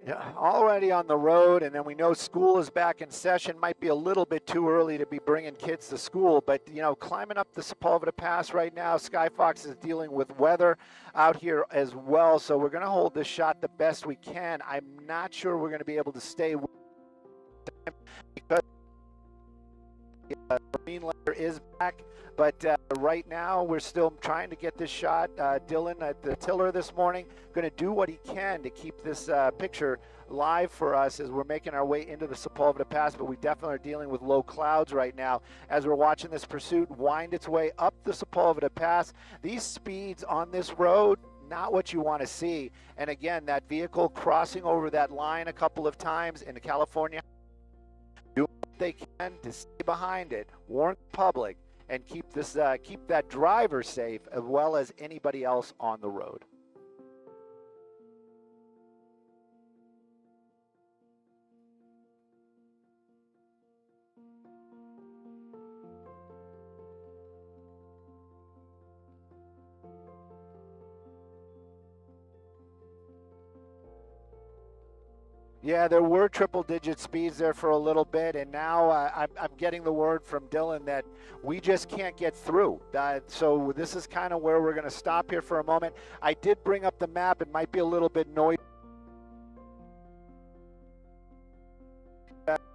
Yeah, already on the road, and then we know school is back in session. Might be a little bit too early to be bringing kids to school, but climbing up the Sepulveda Pass right now, Skyfox is dealing with weather out here as well, so we're going to hold this shot the best we can. I'm not sure we're going to be able to stay with time because the marine layer is back, but right now we're still trying to get this shot. Dylan at the tiller this morning going to do what he can to keep this picture live for us as we're making our way into the Sepulveda Pass, but we definitely are dealing with low clouds right now as we're watching this pursuit wind its way up the Sepulveda Pass. These speeds on this road, not what you want to see. And again, that vehicle crossing over that line a couple of times in California, doing what they can to stay behind it, warn the public, and keep that driver safe as well as anybody else on the road. Yeah, there were triple-digit speeds there for a little bit, and now I'm getting the word from Dylan that we just can't get through. So this is kind of where we're going to stop here for a moment. I did bring up the map. It might be a little bit noisy.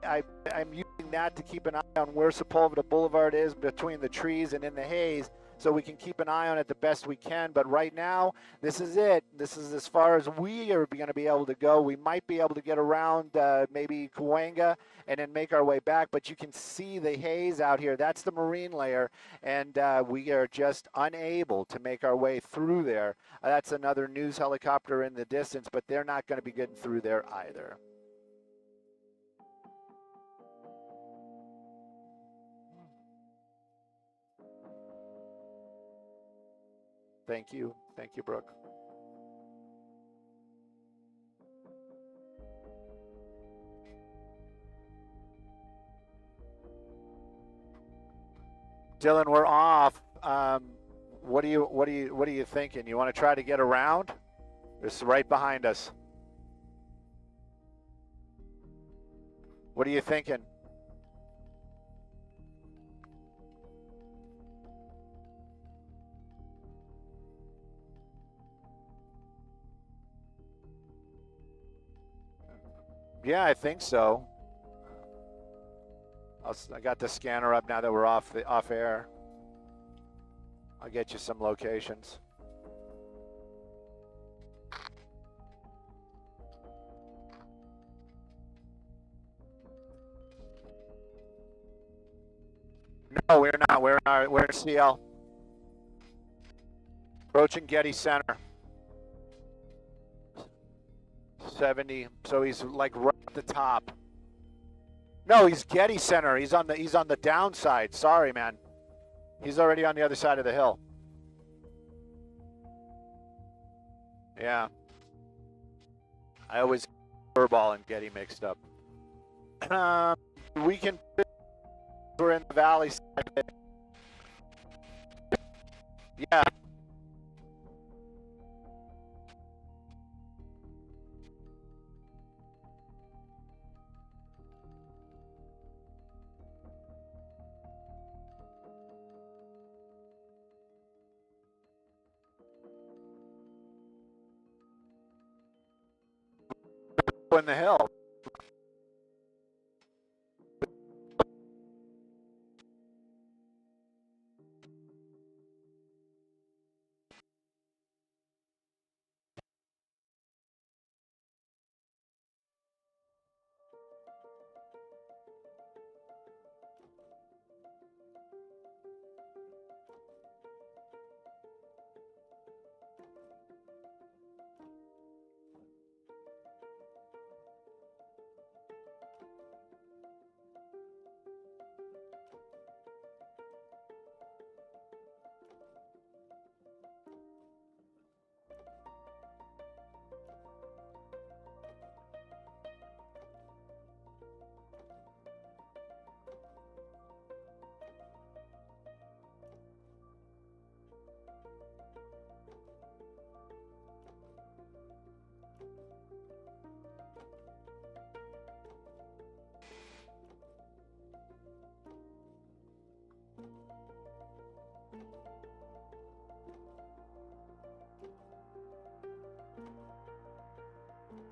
I'm using that to keep an eye on where Sepulveda Boulevard is between the trees and in the haze, so we can keep an eye on it the best we can. But right now, this is it. This is as far as we are going to be able to go. We might be able to get around maybe Cahuenga and then make our way back, but you can see the haze out here. That's the marine layer, and we are just unable to make our way through there. That's another news helicopter in the distance, but they're not going to be getting through there either. Thank you. Thank you, Brooke. Dylan, we're off. What are you thinking? You want to try to get around? It's right behind us. What are you thinking? Yeah, I think so. I got the scanner up now that we're off air. I'll get you some locations. No, we're not. We're in CL. Approaching Getty Center. 70. So he's like right at the top. No, he's Getty Center. He's on the downside. Sorry, man. He's already on the other side of the hill. Yeah. I always furball and Getty mixed up. We can. We're in the valley side. Yeah. In the hill.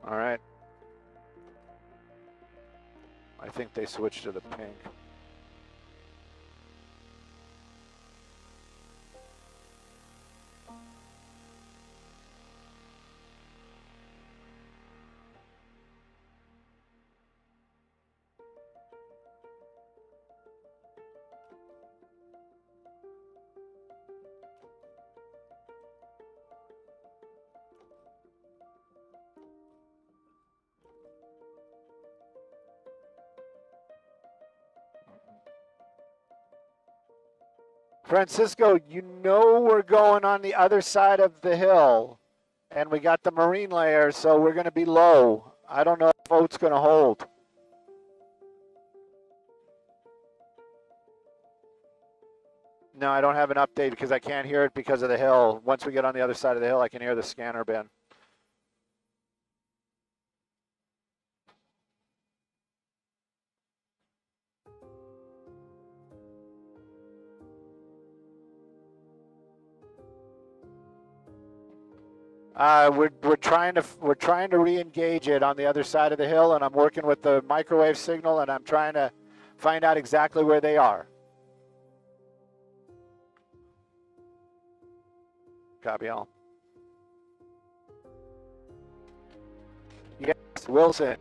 All right. I think they switched to the pink. Francisco, you know we're going on the other side of the hill, and we got the marine layer, so we're going to be low. I don't know if Oat's going to hold. No, I don't have an update because I can't hear it because of the hill. Once we get on the other side of the hill, I can hear the scanner bin. We're trying to re-engage it on the other side of the hill, and I'm working with the microwave signal, and I'm trying to find out exactly where they are. Copy all. Yes, Wilson.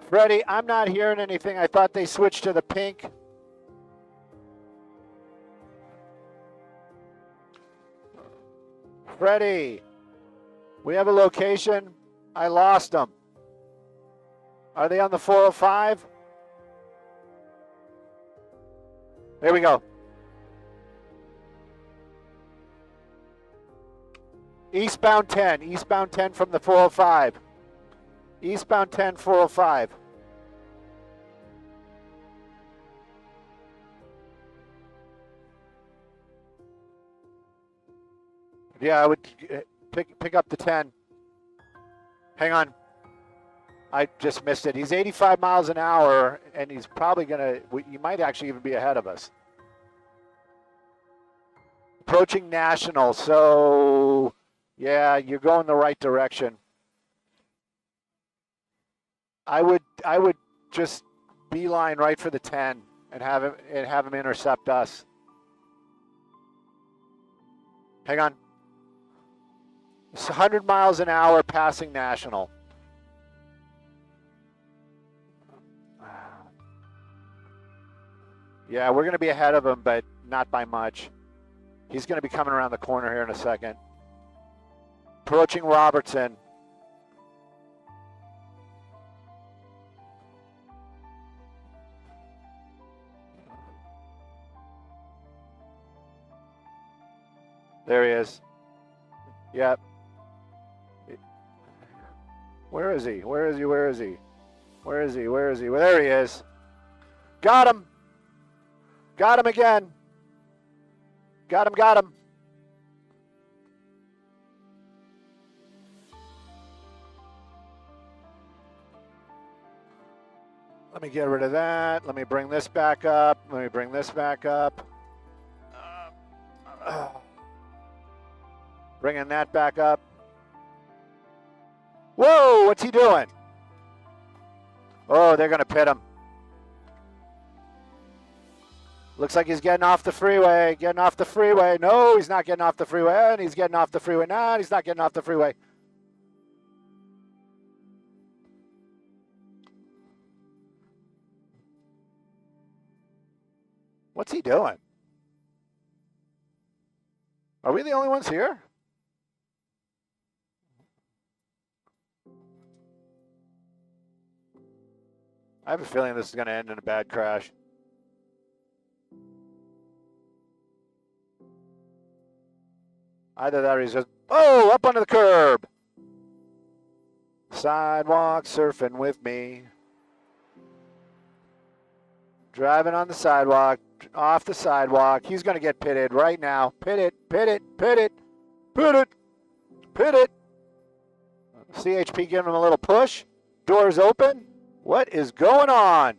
Freddie, I'm not hearing anything. I thought they switched to the pink. Freddie, we have a location. I lost them. Are they on the 405? There we go. Eastbound 10. Eastbound 10 from the 405. Eastbound 10, 405. Yeah, I would pick up the 10. Hang on. I just missed it. He's 85 miles an hour, and he's probably going to, he might actually even be ahead of us. Approaching National, so yeah, you're going the right direction. I would just beeline right for the 10 and have him intercept us. Hang on. It's 100 miles an hour passing National. Yeah, we're going to be ahead of him, but not by much. He's going to be coming around the corner here in a second. Approaching Robertson. There he is. Yep. Where is he? Where is he? Where is he? Where is he? Where is he? Well, there he is. Got him. Got him again. Got him, got him. Let me get rid of that. Let me bring this back up. Let me bring this back up. Bringing that back up. Whoa, what's he doing? Oh, they're going to pit him. Looks like he's getting off the freeway. Getting off the freeway. No, he's not getting off the freeway. And he's getting off the freeway. No, he's not getting off the freeway. What's he doing? Are we the only ones here? I have a feeling this is going to end in a bad crash. Either that or he's just, oh, up onto the curb. Sidewalk surfing with me. Driving on the sidewalk, off the sidewalk. He's going to get pitted right now. Pit it, pit it, pit it. Pit it. Pit it. CHP giving him a little push. Doors open. What is going on?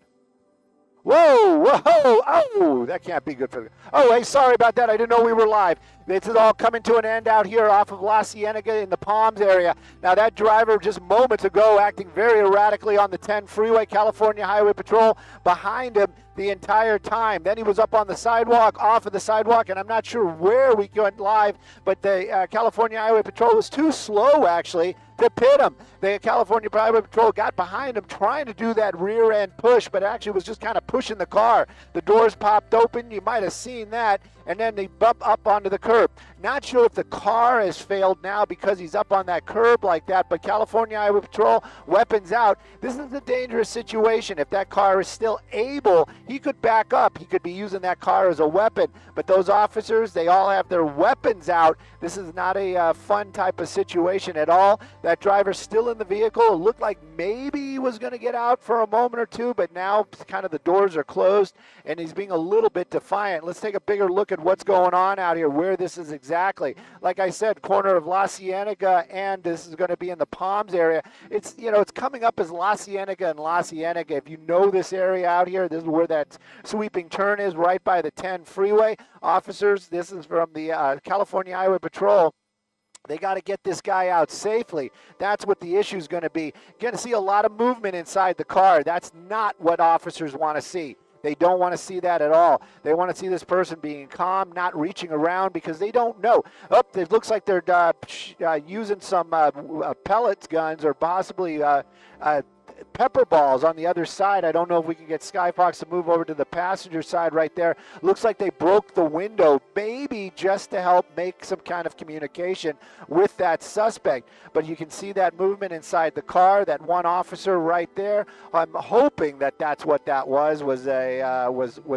Whoa, whoa, oh, that can't be good for the... Oh, hey, sorry about that. I didn't know we were live. This is all coming to an end out here off of La Cienega in the Palms area. Now, that driver just moments ago acting very erratically on the 10 freeway, California Highway Patrol behind him the entire time. Then he was up on the sidewalk, off of the sidewalk, and I'm not sure where we went live, but the California Highway Patrol was too slow, actually, to pit him. The California Highway Patrol got behind him trying to do that rear end push, but actually was just kind of pushing the car. The doors popped open. You might have seen that. And then they bump up onto the curb. Not sure if the car has failed now because he's up on that curb like that, but California Highway Patrol, weapons out. This is a dangerous situation. If that car is still able, he could back up. He could be using that car as a weapon. But those officers, they all have their weapons out. This is not a fun type of situation at all. That driver's still in the vehicle. It looked like maybe he was going to get out for a moment or two, but now kind of the doors are closed, and he's being a little bit defiant. Let's take a bigger look at what's going on out here, where this is exactly. Like I said, corner of La Cienega, and this is going to be in the Palms area. It's, you know, it's coming up as La Cienega and La Cienega. If you know this area out here, this is where that sweeping turn is, right by the 10 freeway. Officers, this is from the California Highway Patrol. They got to get this guy out safely. That's what the issue is going to be. Going to see a lot of movement inside the car. That's not what officers want to see. They don't want to see that at all. They want to see this person being calm, not reaching around because they don't know. Oh, it looks like they're using some pellets guns or possibly pepper balls on the other side. I don't know if we can get Skyfox to move over to the passenger side right there. Looks like they broke the window, maybe just to help make some kind of communication with that suspect. But you can see that movement inside the car, that one officer right there. I'm hoping that that's what that was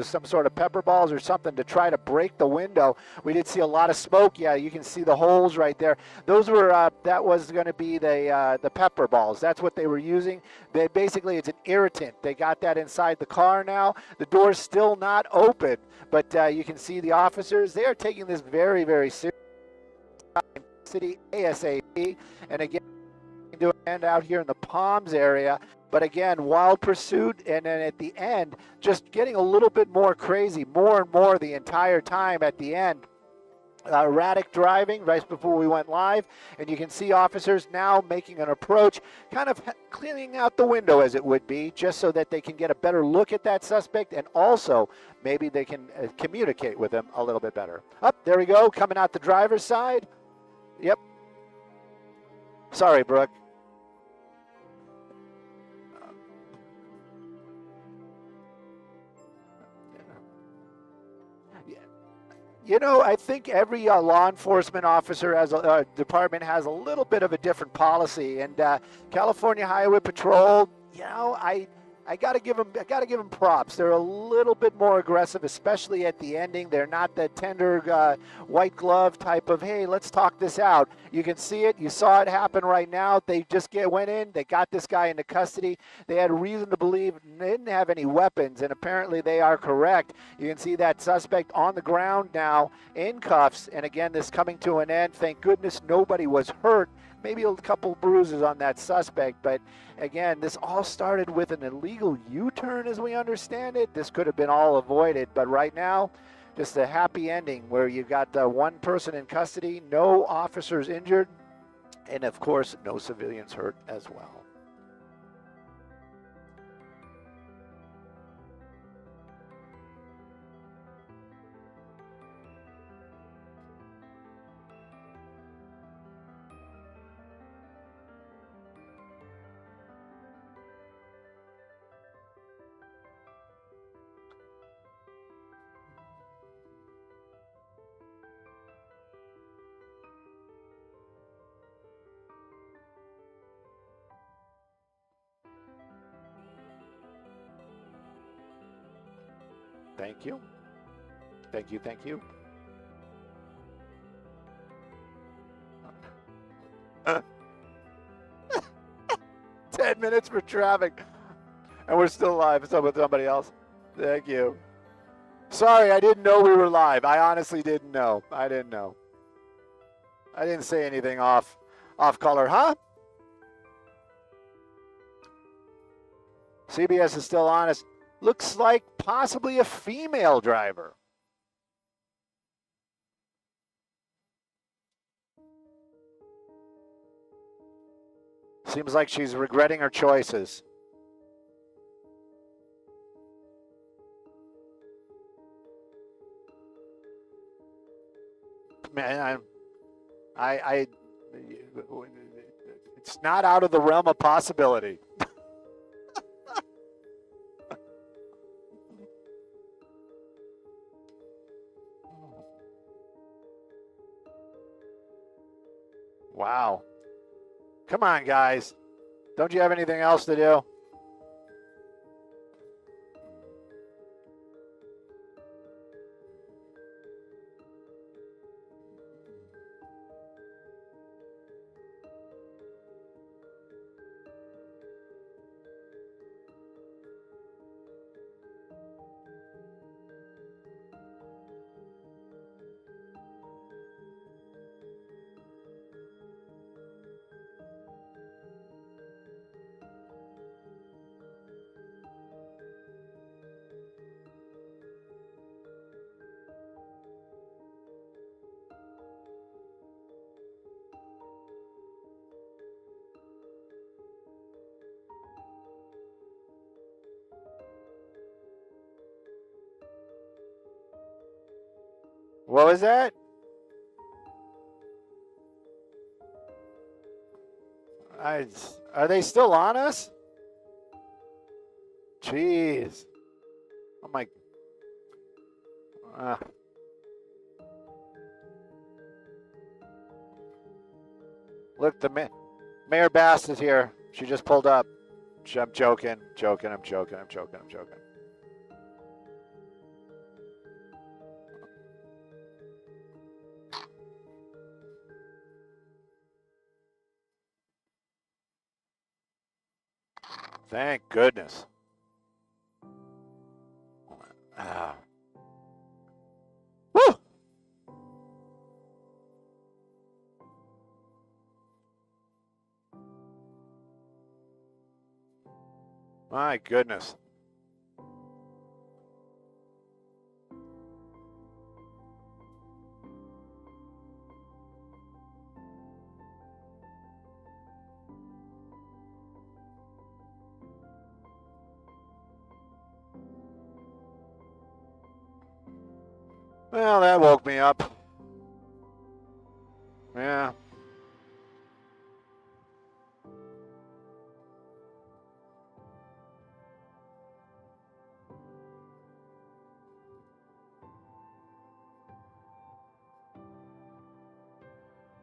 some sort of pepper balls or something to try to break the window. We did see a lot of smoke. Yeah, you can see the holes right there. Those were that was going to be the pepper balls. That's what they were using. Basically, it's an irritant. They got that inside the car now. The door's still not open, but you can see the officers. They are taking this very, very seriously. City ASAP, and again, do an end out here in the Palms area. But again, wild pursuit, and then at the end, just getting a little bit more crazy, more and more the entire time at the end. Erratic driving right before we went live, and you can see officers now making an approach, kind of cleaning out the window as it would be, just so that they can get a better look at that suspect, and also maybe they can communicate with him a little bit better. Up, there we go, coming out the driver's side. Yep. Sorry, Brooke. You know, I think every law enforcement officer has department has a little bit of a different policy, and California Highway Patrol, you know, I got to give them props. They're a little bit more aggressive, especially at the ending. They're not the tender white glove type of, hey, let's talk this out. You can see it. You saw it happen right now. They just went in. They got this guy into custody. They had reason to believe they didn't have any weapons, and apparently they are correct. You can see that suspect on the ground now in cuffs, and again, this coming to an end. Thank goodness nobody was hurt. Maybe a couple bruises on that suspect, but again, this all started with an illegal U-turn as we understand it. This could have been all avoided, but right now, just a happy ending where you got one person in custody, no officers injured, and of course, no civilians hurt as well. Thank you. Thank you, thank you. 10 minutes for traffic. And we're still live. It's up with somebody else. Thank you. Sorry, I didn't know we were live. I honestly didn't know. I didn't know. I didn't say anything off color, huh? CBS is still on us. Looks like possibly a female driver. Seems like she's regretting her choices. Man, it's not out of the realm of possibility. Wow. Come on, guys. Don't you have anything else to do? What was that? Are they still on us? Jeez. Oh my. Look, the Mayor Bass is here. She just pulled up. I'm joking. I'm joking. Thank goodness. Woo! My goodness. Well, that woke me up. Yeah.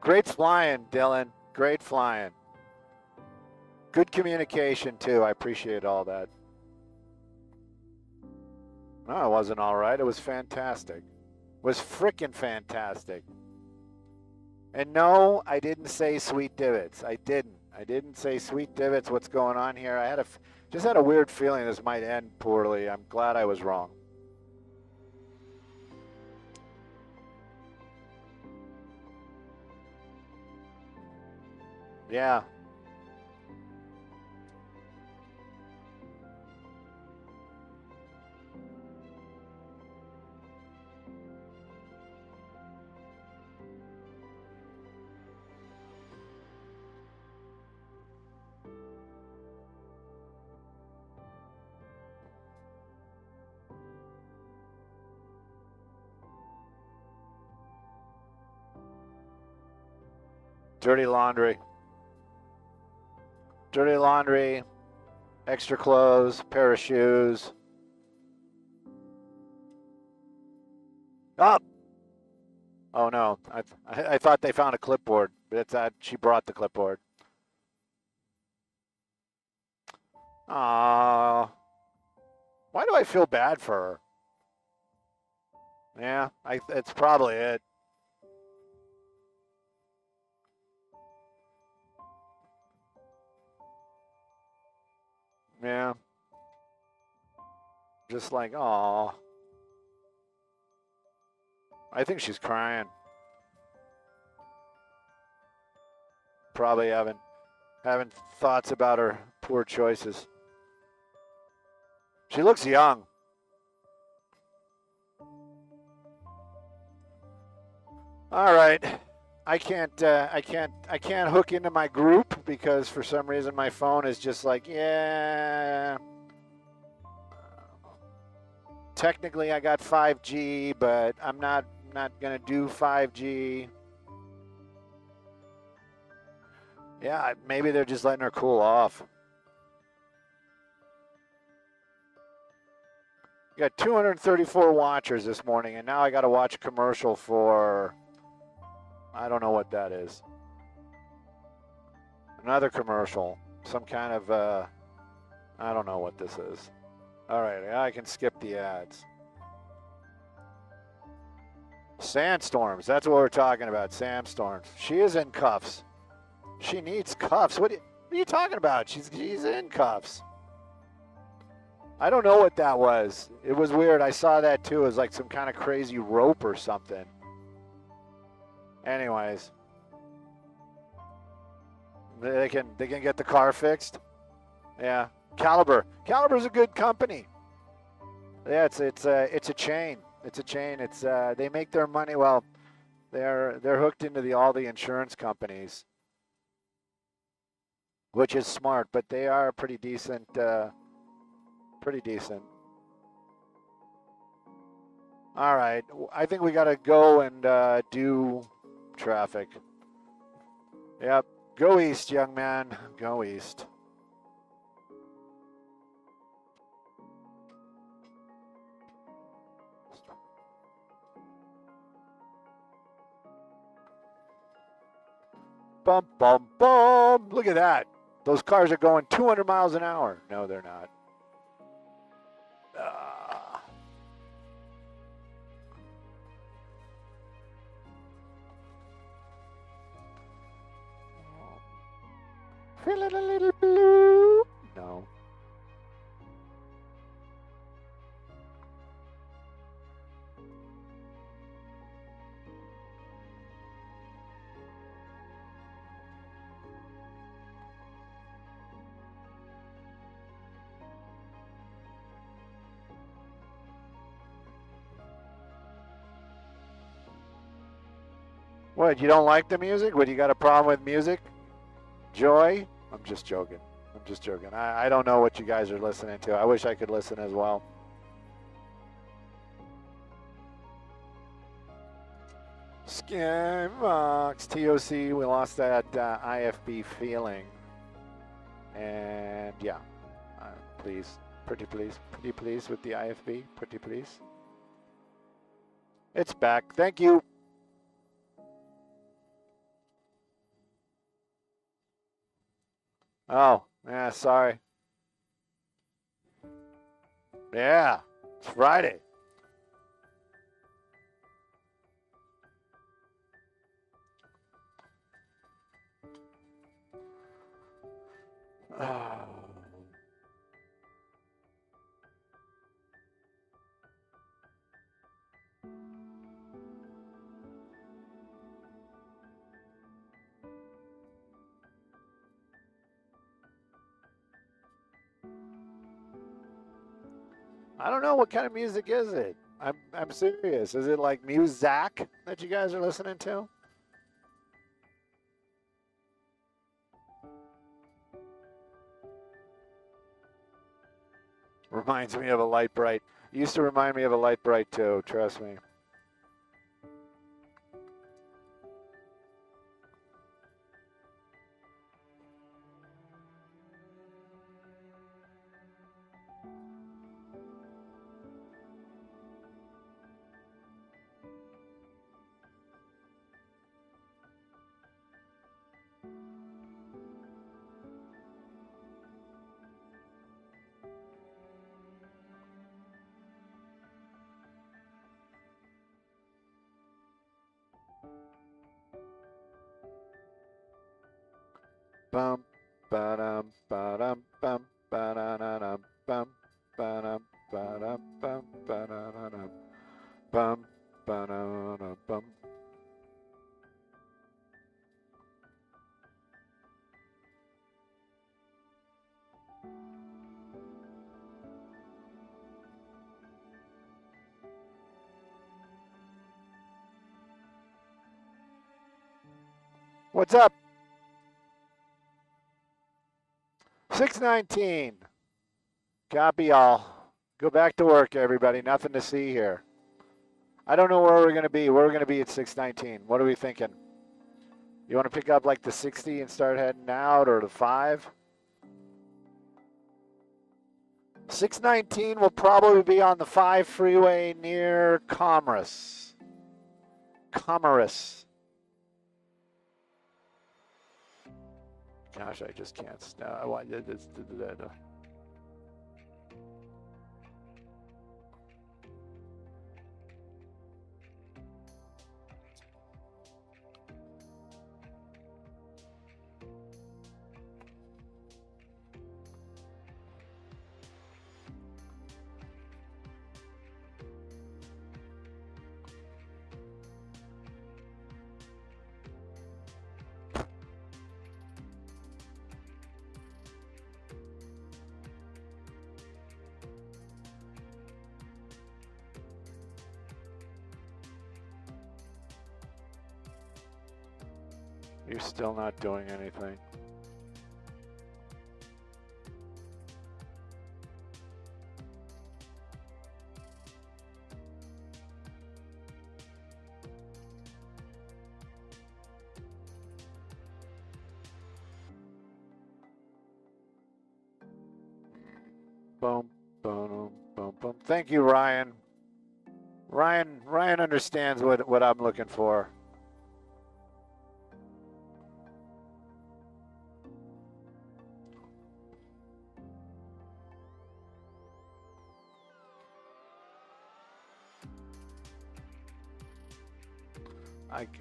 Great flying, Dylan. Great flying. Good communication, too. I appreciate all that. No, it wasn't all right. It was fantastic. It was frickin' fantastic. And no, I didn't say sweet divots. I didn't say sweet divots. What's going on here? I just had a weird feeling this might end poorly. I'm glad I was wrong. Yeah. Dirty laundry. Dirty laundry, extra clothes, pair of shoes. Up. Oh no! I thought they found a clipboard, but it's that she brought the clipboard. Ah. Why do I feel bad for her? Yeah, it's probably it. Yeah. Just like, oh. I think she's crying. probably having thoughts about her poor choices. She looks young. All right. I can't hook into my group because for some reason my phone is just like, yeah. Technically I got 5G, but I'm not going to do 5G. Yeah, maybe they're just letting her cool off. We got 234 watchers this morning, and now I got to watch a commercial for, I don't know what that is. Another commercial, some kind of, I don't know what this is. All right, I can skip the ads. Sandstorms, that's what we're talking about, sandstorms. She is in cuffs. She needs cuffs. What are you talking about? She's in cuffs. I don't know what that was. It was weird. I saw that too. It was like some kind of crazy rope or something. Anyways, they can get the car fixed. Yeah, Caliber's a good company. Yeah, it's a chain. It's a chain. It's they make their money. Well, they're hooked into all the insurance companies, which is smart. But they are pretty decent. Pretty decent. All right, I think we got to go and do traffic. Yep, go east, young man. Go east. Bum, bum, bum. Look at that. Those cars are going 200 miles an hour. No, they're not. Feeling a little blue. No. What, you don't like the music? What, you got a problem with music? Joy? I'm just joking. I'm just joking. I don't know what you guys are listening to. I wish I could listen as well. Skybox, TOC, we lost that IFB feeling. And yeah, please, pretty please with the IFB, pretty please. It's back. Thank you. Oh, yeah, sorry. Yeah, it's Friday. Oh. I don't know, what kind of music is it? I'm serious. Is it like Muzak that you guys are listening to? Reminds me of a Light Bright. Used to remind me of a Light Bright too, trust me. Bum ba-dum ba-dum bum ba-da-da-dum bum ba-dum ba-dum bum ba-da-da-dum bum ba-da-da-dum bum. What's up? 619. Copy all. Go back to work, everybody. Nothing to see here. I don't know where we're going to be. Where we're going to be at 619. What are we thinking? You want to pick up like the 60 and start heading out, or the 5? 619 will probably be on the 5 freeway near Commerce. Commerce. Gosh, I just can't stop. I want this. You're still not doing anything. Boom, boom, boom, boom. Thank you, Ryan. Ryan understands what I'm looking for.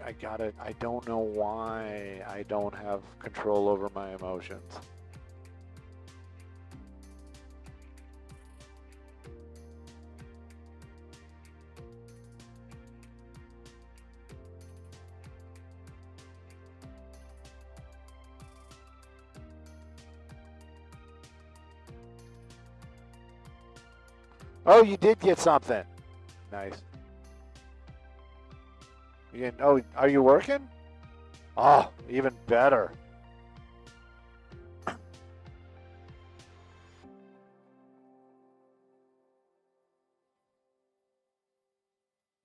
I got it. I don't know why I don't have control over my emotions. Oh, you did get something. Nice. Oh, are you working? Oh, even better.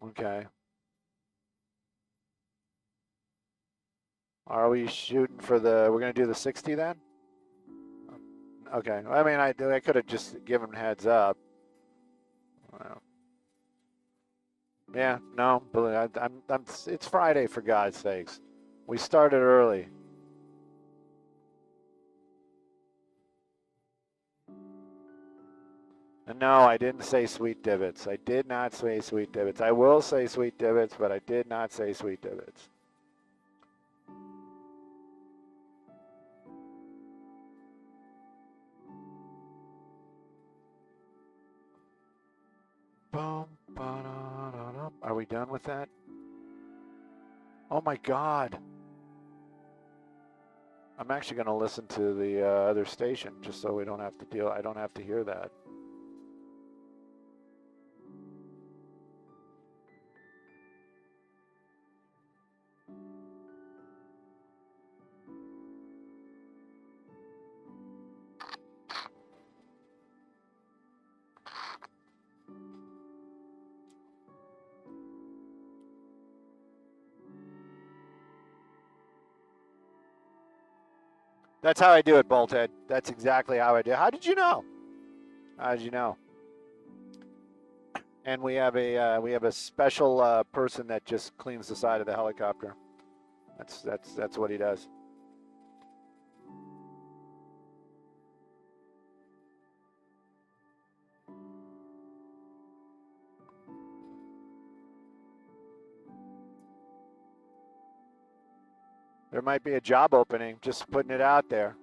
Okay. Are we shooting for the, we're going to do the 60 then? Okay. I mean, I could have just given heads up. Well, yeah, no, it's Friday, for God's sakes. We started early. And no, I didn't say sweet divots. I did not say sweet divots. I will say sweet divots, but I did not say sweet divots. Boom, ba-da-da-da. Are we done with that? Oh my God. I'm actually going to listen to the other station just so we don't have to I don't have to hear that. That's how I do it, Bolthead. That's exactly how I do it. How did you know? How did you know? And we have a special person that just cleans the side of the helicopter. That's what he does. There might be a job opening, just putting it out there.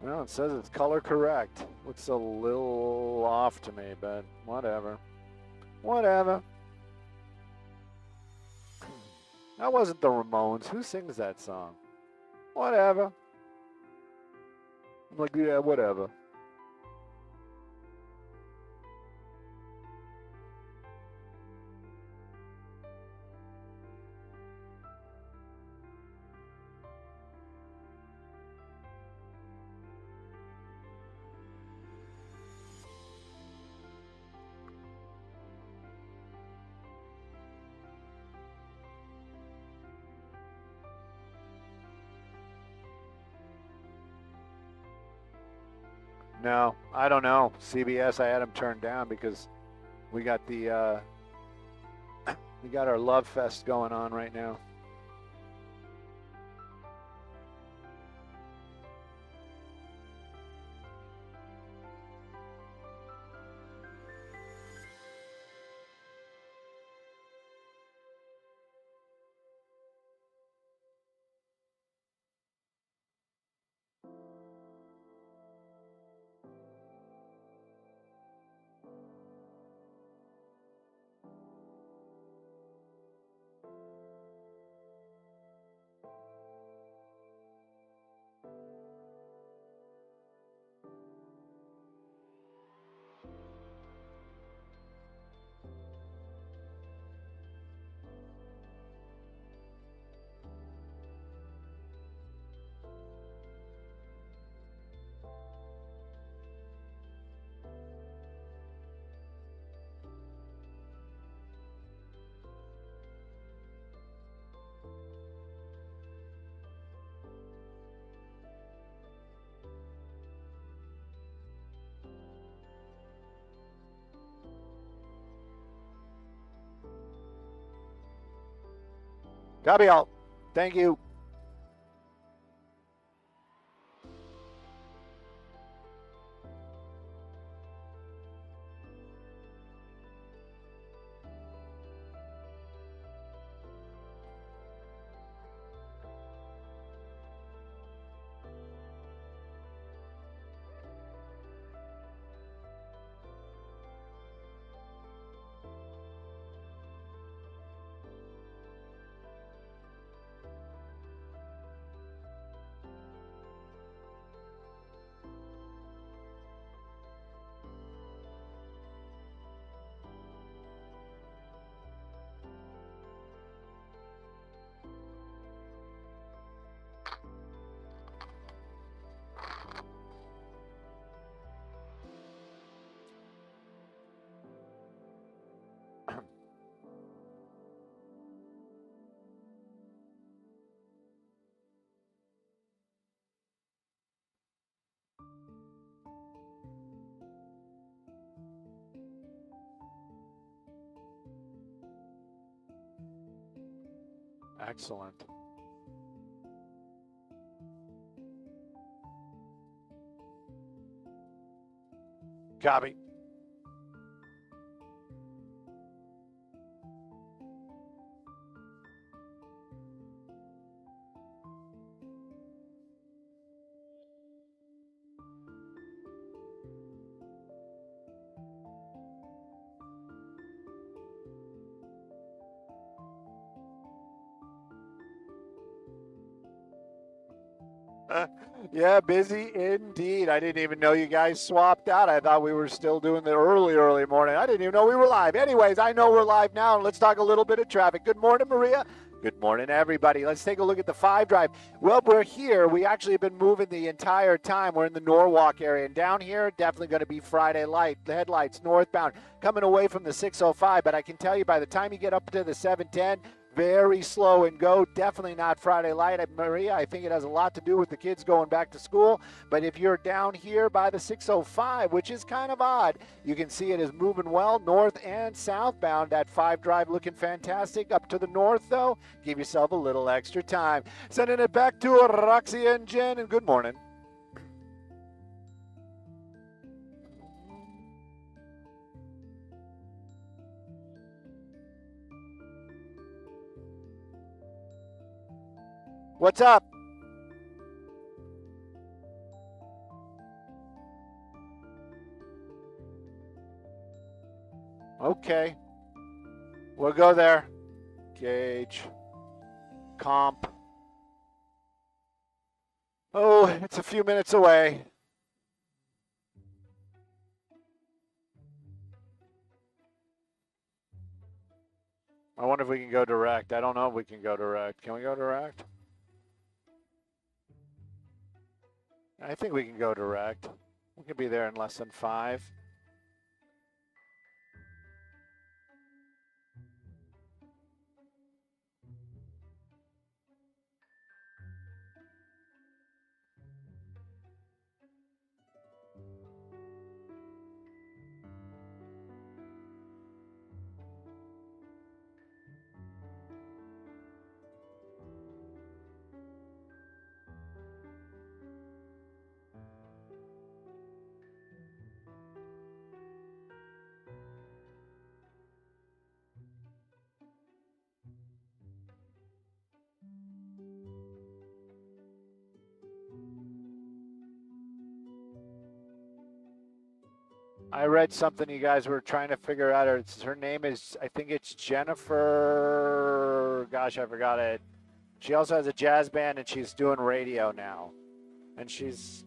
Well, it says it's color correct. Looks a little off to me, but whatever. Whatever. That wasn't the Ramones. Who sings that song? Whatever. I'm like, yeah, whatever. No, I don't know. CBS, I had them turned down because we got the we got our love fest going on right now. Copy all. Thank you. Excellent. Copy. Yeah, busy indeed. I didn't even know you guys swapped out. I thought we were still doing the early morning. I didn't even know we were live. Anyways, I know we're live now, and let's talk a little bit of traffic. Good morning, Maria. Good morning, everybody. Let's take a look at the 5 Drive. Well, we're here. We actually have been moving the entire time. We're in the Norwalk area. And down here, definitely going to be Friday light. The headlights northbound coming away from the 605. But I can tell you by the time you get up to the 710, very slow and go. Definitely not Friday light. Maria, I think it has a lot to do with the kids going back to school. But if you're down here by the 605, which is kind of odd, you can see it is moving well north and southbound. That 5 Drive looking fantastic. Up to the north, though, give yourself a little extra time. Sending it back to Roxy and Jen, and good morning. What's up? Okay. We'll go there. Gauge. Comp. Oh, it's a few minutes away. I wonder if we can go direct. I don't know if we can go direct. Can we go direct? I think we can go direct. We can be there in less than 5. I read something you guys were trying to figure out. Her name is, I think it's Jennifer. Gosh, I forgot it. She also has a jazz band and she's doing radio now. And she's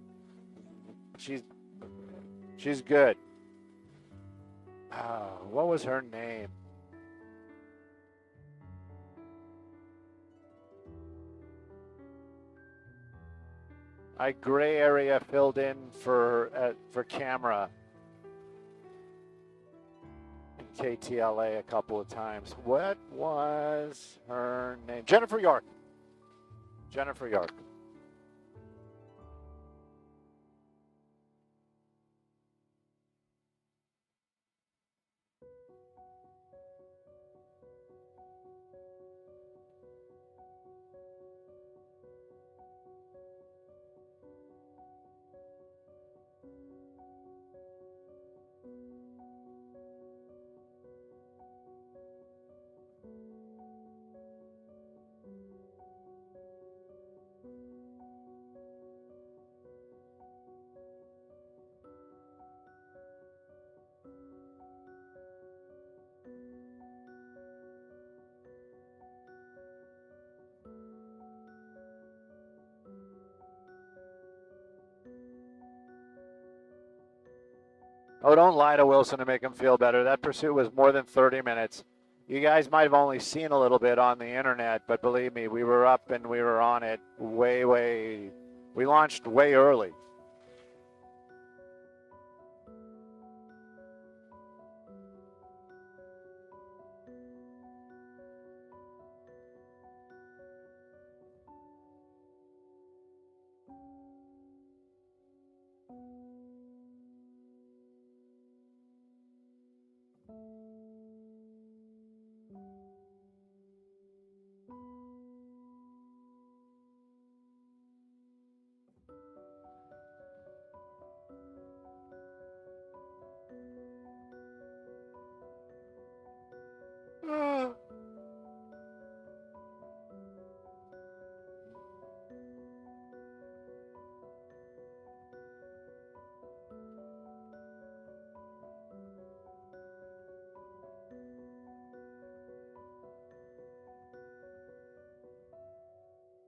good. Oh, what was her name? I gray area filled in for camera in KTLA a couple of times. What was her name? Jennifer York. Jennifer York. Oh, don't lie to Wilson to make him feel better. That pursuit was more than 30 minutes. You guys might have only seen a little bit on the internet, but believe me, we were up and we were on it way. We launched way early.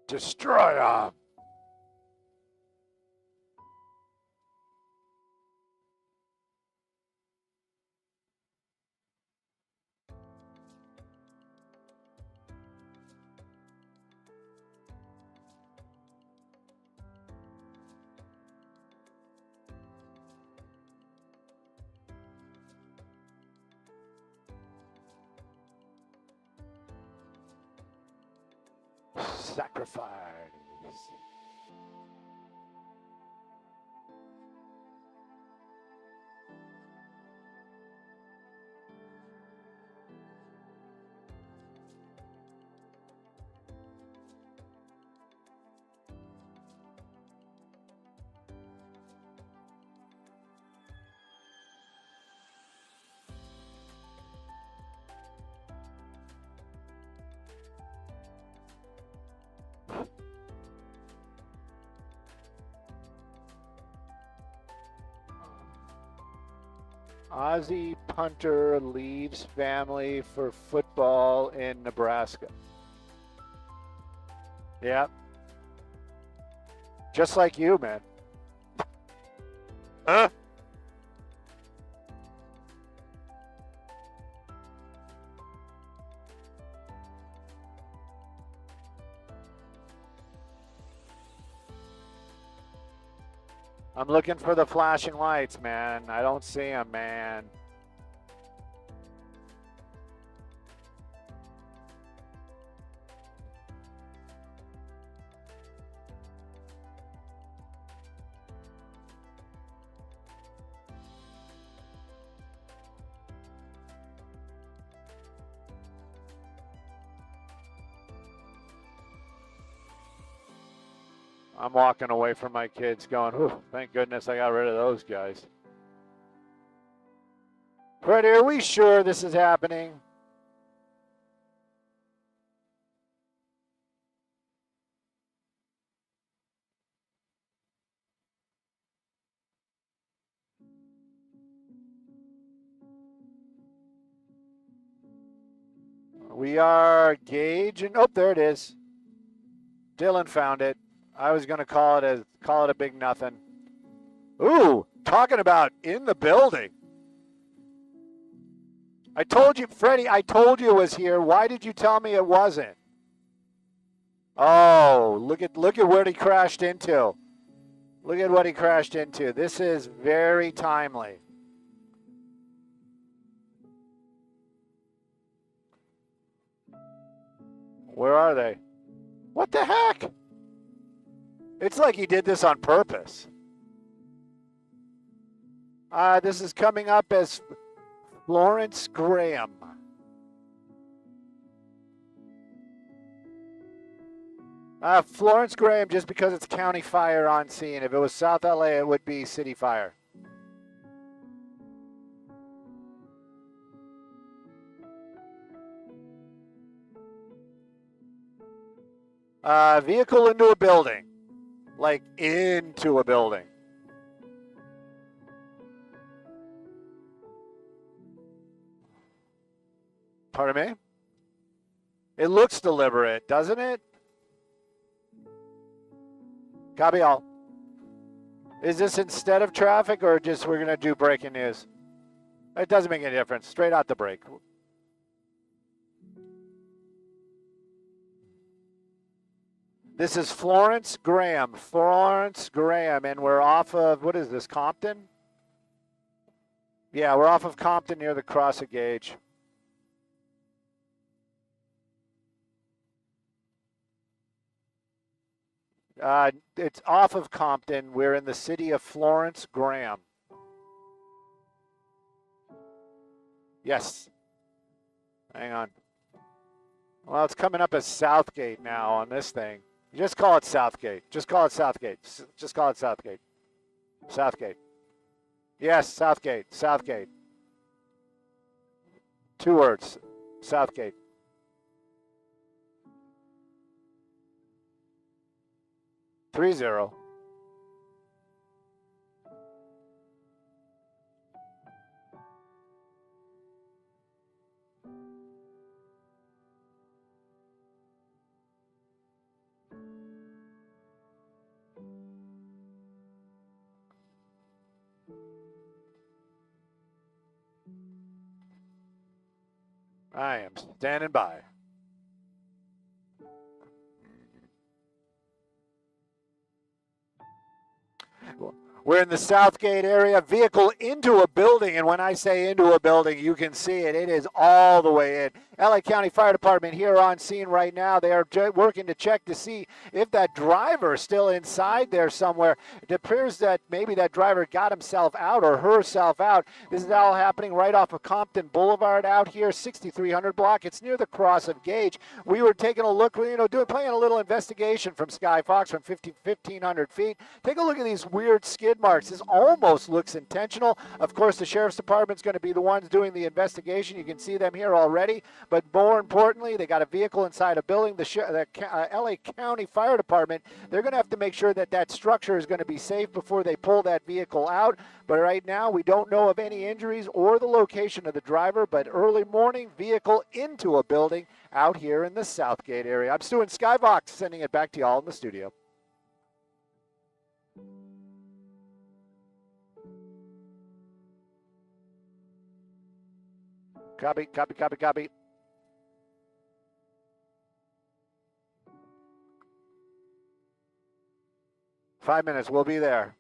Destroy them. Sacrifice. Aussie punter leaves family for football in Nebraska. Yeah. Just like you, man. Huh? I'm looking for the flashing lights, man. I don't see them, man. I'm walking away from my kids going, whew, thank goodness I got rid of those guys. Freddie, are we sure this is happening? We are Gage, and oh, there it is. Dylan found it. I was going to call it a big nothing. Ooh, talking about in the building. I told you, Freddie, I told you it was here. Why did you tell me it wasn't? Oh, look at what he crashed into. Look at what he crashed into. This is very timely. Where are they? What the heck? It's like he did this on purpose. This is coming up as Florence Graham. Florence Graham, just because it's county fire on scene. If it was South LA, it would be city fire. Vehicle into a building. Like into a building. Pardon me? It looks deliberate, doesn't it? Copy all. Is this instead of traffic or just we're going to do breaking news? It doesn't make any difference. Straight out the break. This is Florence Graham. Florence Graham, and we're off of, what is this, Compton? Yeah, we're off of Compton near the cross at Gage. It's off of Compton. We're in the city of Florence Graham. Yes. Hang on. Well, it's coming up as Southgate now on this thing. Just call it Southgate. Just call it Southgate. Just call it Southgate. Southgate. Yes, Southgate. Southgate. 2 words. Southgate. Three zero. I am standing by. We're in the Southgate area, vehicle into a building, and when I say into a building, you can see it. It is all the way in. LA County Fire Department here on scene right now. They are working to check to see if that driver is still inside there somewhere. It appears that maybe that driver got himself out or herself out. This is all happening right off of Compton Boulevard out here, 6300 block. It's near the cross of Gage. We were taking a look, playing a little investigation from Sky Fox from 1,500 feet. Take a look at these weird skids skid marks. This almost looks intentional. Of course, the Sheriff's Department's going to be the ones doing the investigation. You can see them here already. But more importantly, they got a vehicle inside a building. The LA County Fire Department, they're going to have to make sure that that structure is going to be safe before they pull that vehicle out. But right now, we don't know of any injuries or the location of the driver, but early morning vehicle into a building out here in the Southgate area. I'm Stu in Skybox, sending it back to y'all in the studio. Copy, copy, copy, copy. Five minutes, we'll be there.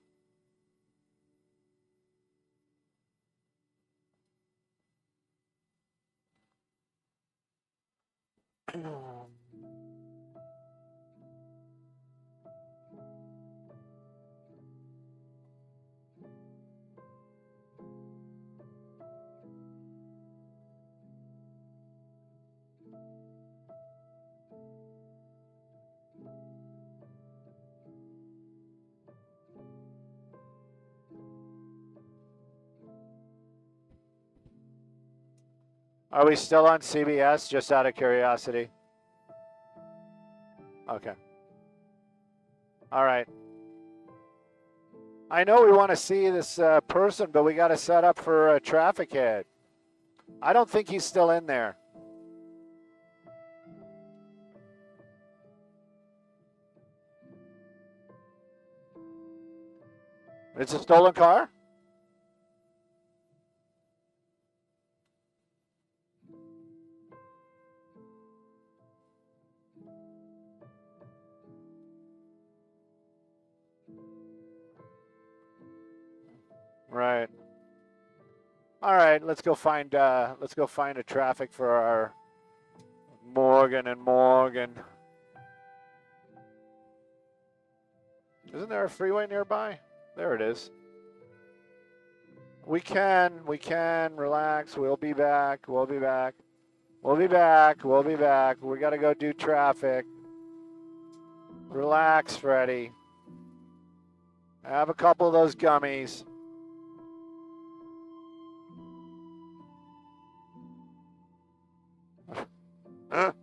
Are we still on CBS, just out of curiosity? Okay. All right. I know we want to see this person, but we got to set up for a traffic hit. I don't think he's still in there. It's a stolen car? Right. All right, let's go find a traffic for our Morgan and Morgan. Isn't there a freeway nearby? There it is. We can relax. We'll be back. We got to go do traffic. Relax, Freddie. Have a couple of those gummies. Huh?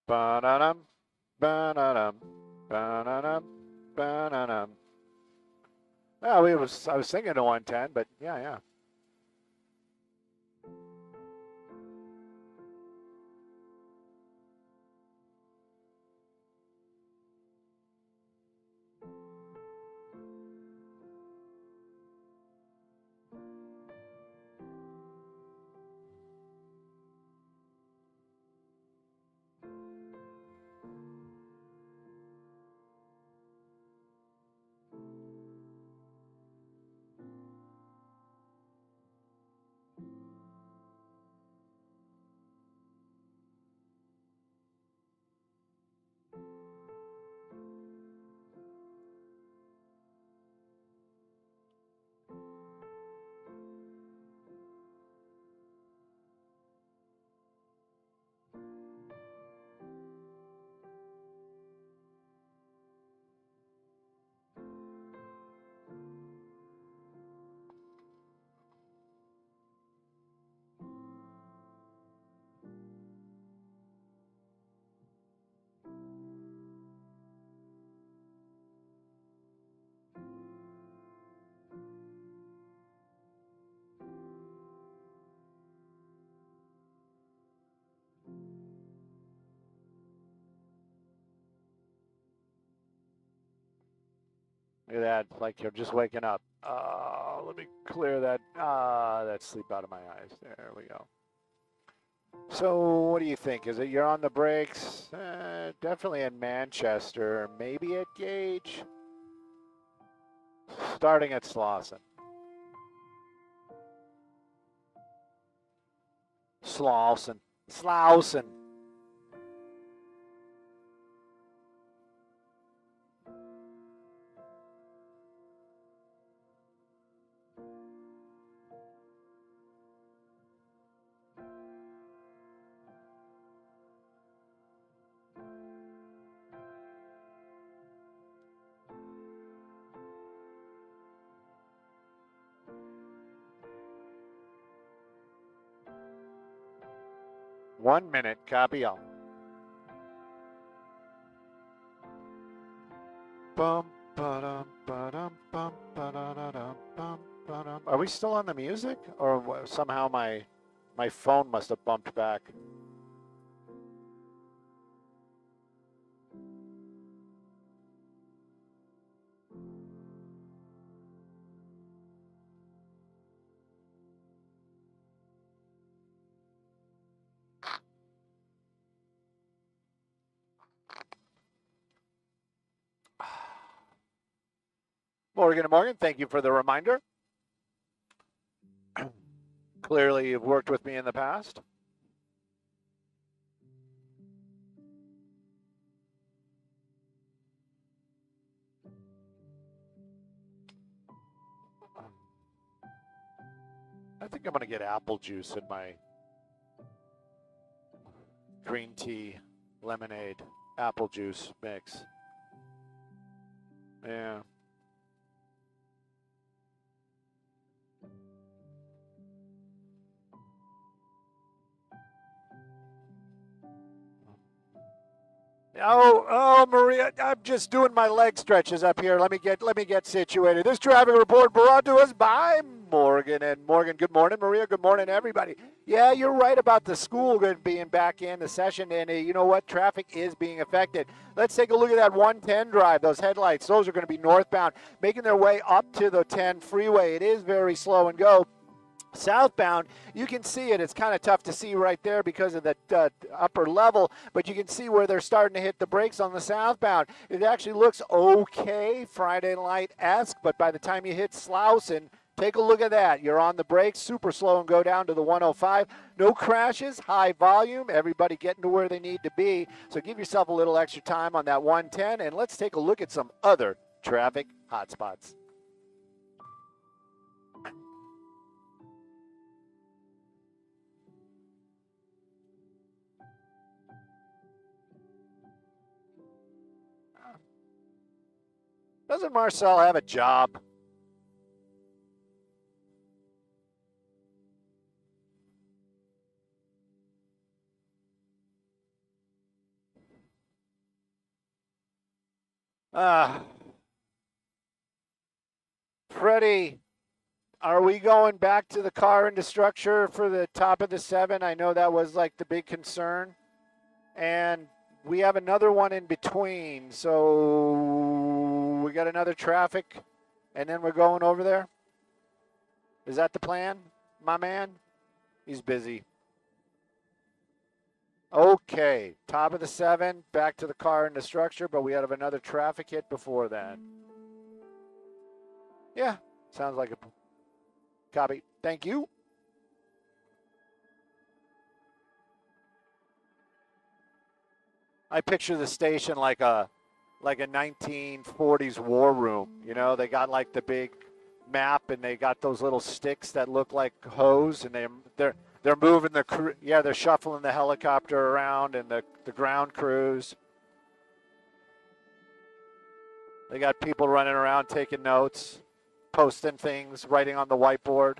Ba-da-dum, ba-da-dum, ba-da-dum, ba-da-dum. Well, I was thinking of 110, but yeah. Look at that, like you're just waking up. Let me clear that sleep out of my eyes. There we go. So what do you think? Is it you're on the brakes? Definitely in Manchester, maybe at Gage. Starting at Slauson. Slauson. Slauson. One minute, copy all. Bum, ba-dum, ba-dum, bum, ba-da-da-dum, bum, ba-dum. Are we still on the music? Or somehow my phone must have bumped back. Morgan and Morgan, thank you for the reminder. Clearly, you've worked with me in the past. I think I'm going to get apple juice in my green tea, lemonade, apple juice mix. Yeah. Oh, Maria, I'm just doing my leg stretches up here. Let me get situated. This traffic report brought to us by Morgan and Morgan. Good morning, Maria. Good morning, everybody. Yeah, you're right about the school being back in the session, and you know what? Traffic is being affected. Let's take a look at that 110 drive. Those headlights, those are going to be northbound, making their way up to the 10 freeway. It is very slow and go. Southbound, you can see it. It's kind of tough to see right there because of the upper level, but you can see where they're starting to hit the brakes on the southbound. It actually looks okay, Friday Night-esque, but by the time you hit Slauson, take a look at that. You're on the brakes, super slow, and go down to the 105. No crashes, high volume, everybody getting to where they need to be. So give yourself a little extra time on that 110, and let's take a look at some other traffic hotspots. Doesn't Marcel have a job? Freddie, are we going back to the car into structure for the top of the 7? I know that was like the big concern. And we have another one in between. So we got another traffic, and then we're going over there. Is that the plan, my man? He's busy. Okay, top of the 7, back to the car into structure, but we have another traffic hit before that. Yeah, sounds like a copy. Thank you. I picture the station like a 1940s war room. You know, they got like the big map, and they got those little sticks that look like hose, and they're moving the crew. Yeah, they're shuffling the helicopter around and the ground crews. They got people running around taking notes, posting things, writing on the whiteboard.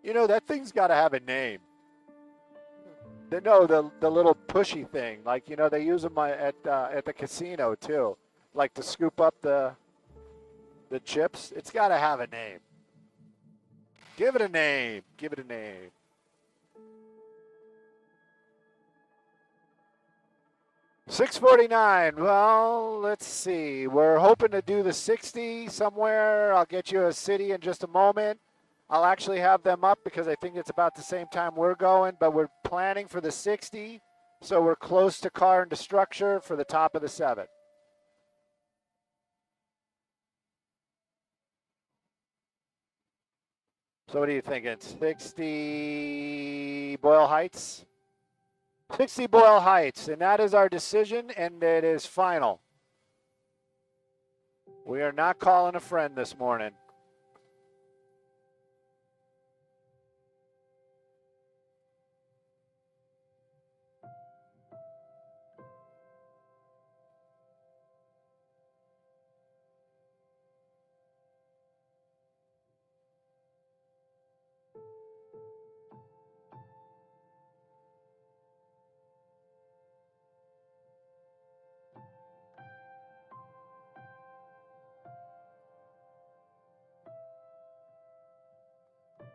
You know, that thing's got to have a name. No, the little pushy thing. Like, you know, they use them at the casino too, like to scoop up the chips. It's got to have a name. Give it a name. Give it a name. 6:49. Well, let's see. We're hoping to do the 60 somewhere. I'll get you a city in just a moment. I'll actually have them up because I think it's about the same time we're going, but we're planning for the 60, so we're close to car into structure for the top of the 7. So what are you thinking? 60 Boyle Heights? 60 Boyle Heights, and that is our decision, and it is final. We are not calling a friend this morning.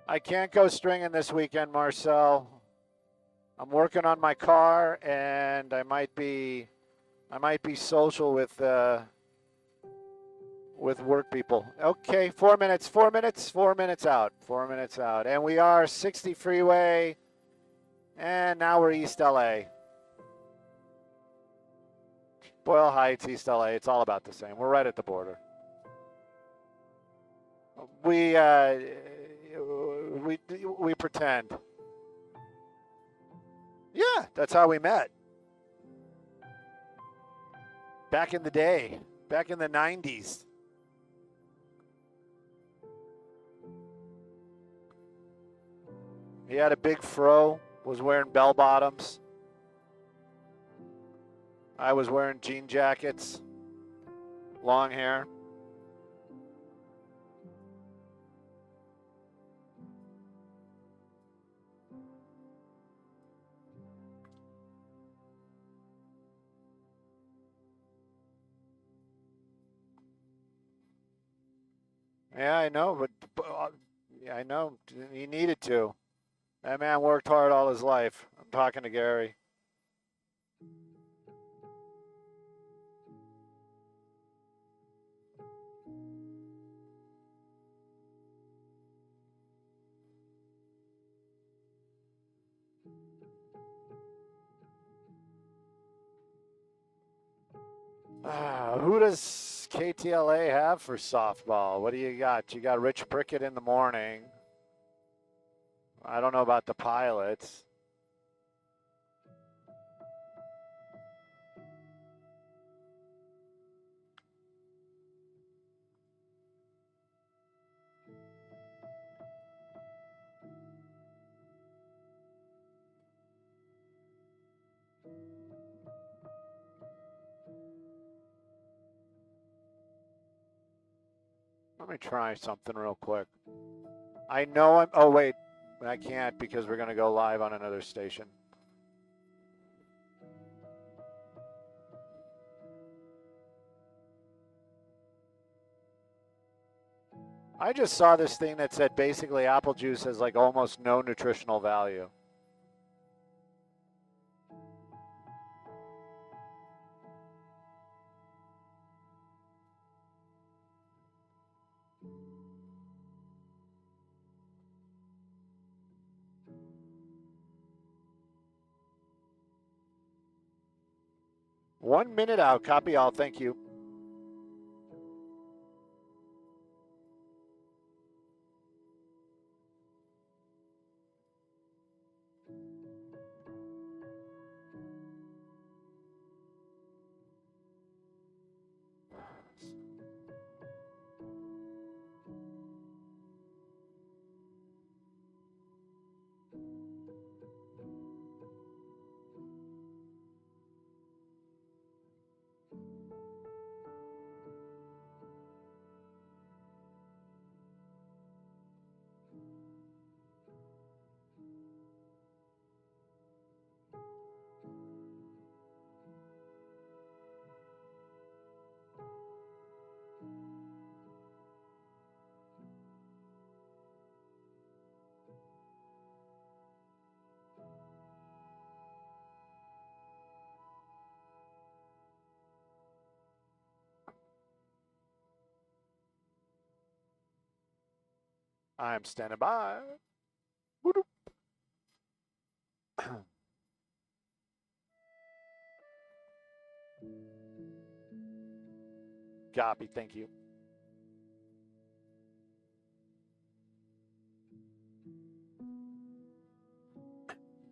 I can't go stringing this weekend, Marcel. I'm working on my car, and I might be social with work people. Okay, 4 minutes, 4 minutes, 4 minutes out, 4 minutes out, and we are 60 freeway, and now we're East LA. Boyle Heights, East LA. It's all about the same. We're right at the border. We pretend. Yeah, that's how we met. Back in the day, back in the 90s. He had a big fro, was wearing bell bottoms. I was wearing jean jackets, long hair. Yeah, I know, but yeah, I know he needed to. That man worked hard all his life. I'm talking to Gary. Who does KTLA have for softball? What do you got? You got Rich Prickett in the morning. I don't know about the Pilots. Let me try something real quick. I know I'm. Oh, wait. I can't because we're going to go live on another station. I just saw this thing that said basically apple juice has like almost no nutritional value. One minute out. Copy all. Thank you. I'm standing by. Copy, thank you.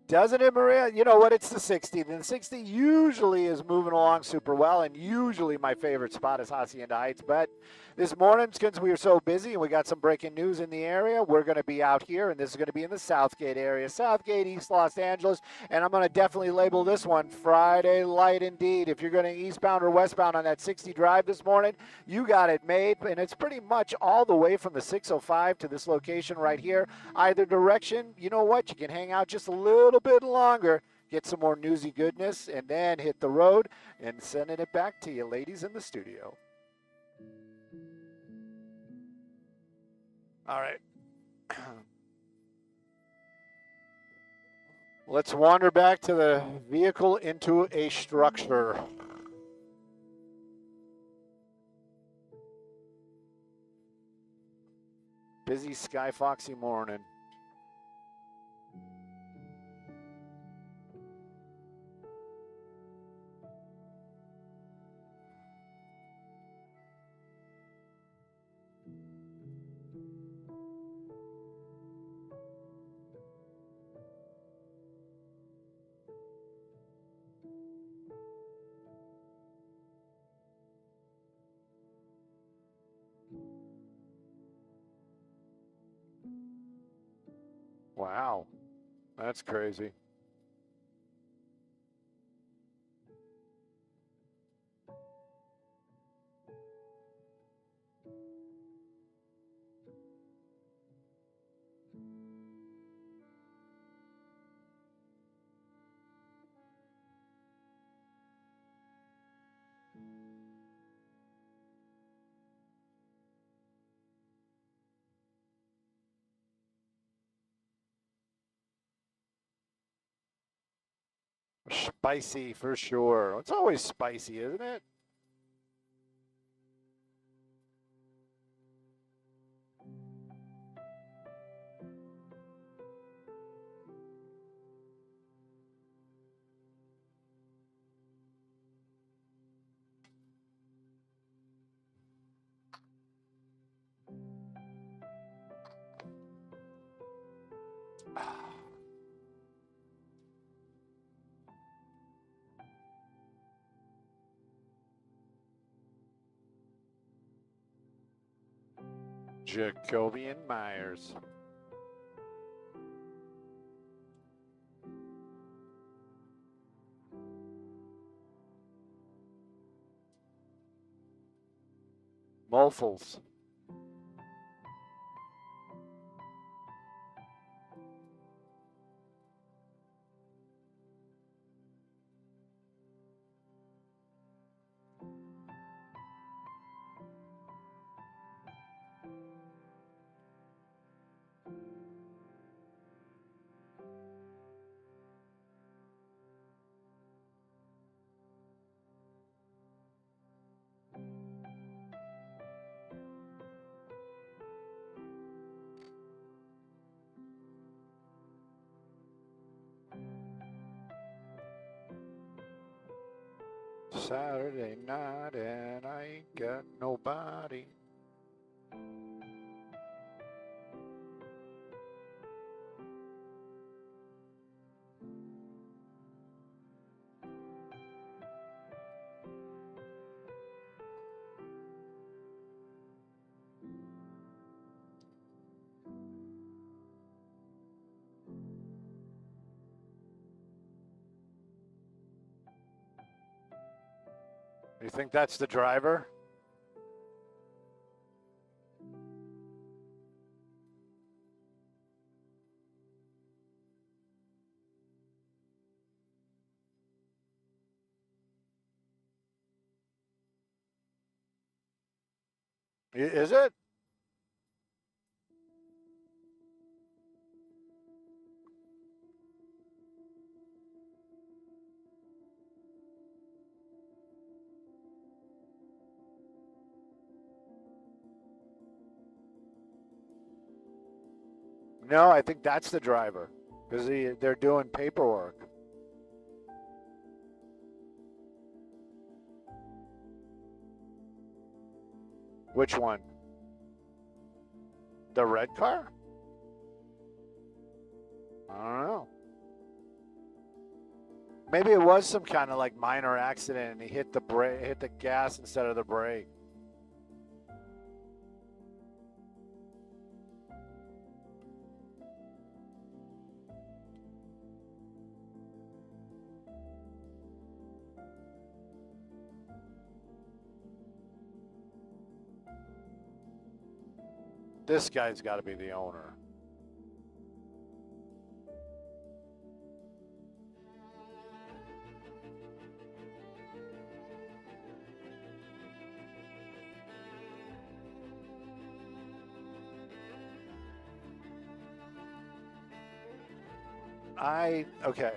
Doesn't it, Maria? You know what? It's the 60. And the 60 usually is moving along super well, and usually my favorite spot is Hacienda Heights. But this morning, since we were so busy and we got some breaking news in the area, we're going to be out here, and this is going to be in the Southgate area. Southgate, East Los Angeles, and I'm going to definitely label this one Friday Light indeed. If you're going eastbound or westbound on that 60 drive this morning, you got it made, and it's pretty much all the way from the 605 to this location right here. Either direction, you know what? You can hang out just a little bit longer, get some more newsy goodness, and then hit the road and sending it back to you ladies in the studio. All right. Let's wander back to the vehicle into a structure. Busy Sky Foxy morning. Wow, that's crazy. Spicy for sure. It's always spicy, isn't it? Jacoby and Myers. Mofels. Saturday night and I ain't got nobody. You think that's the driver? Is it? No, I think that's the driver because they're doing paperwork. Which one? The red car? I don't know. Maybe it was some kind of like minor accident and he hit the gas instead of the brake. This guy's got to be the owner. Okay.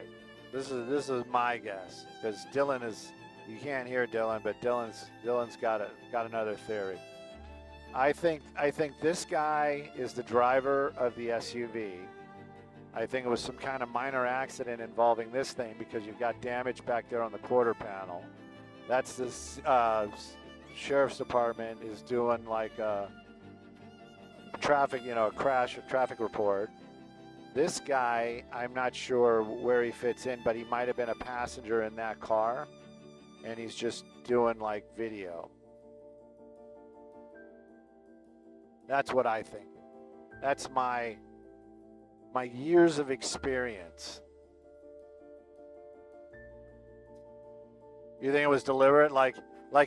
This is my guess because Dylan is. You can't hear Dylan, but Dylan's got another theory. I think this guy is the driver of the SUV. I think it was some kind of minor accident involving this thing because you've got damage back there on the quarter panel. That's this sheriff's department is doing like a traffic, a traffic report. This guy, I'm not sure where he fits in, but he might have been a passenger in that car, and he's just doing like video. That's what I think. That's my years of experience. You think it was deliberate, like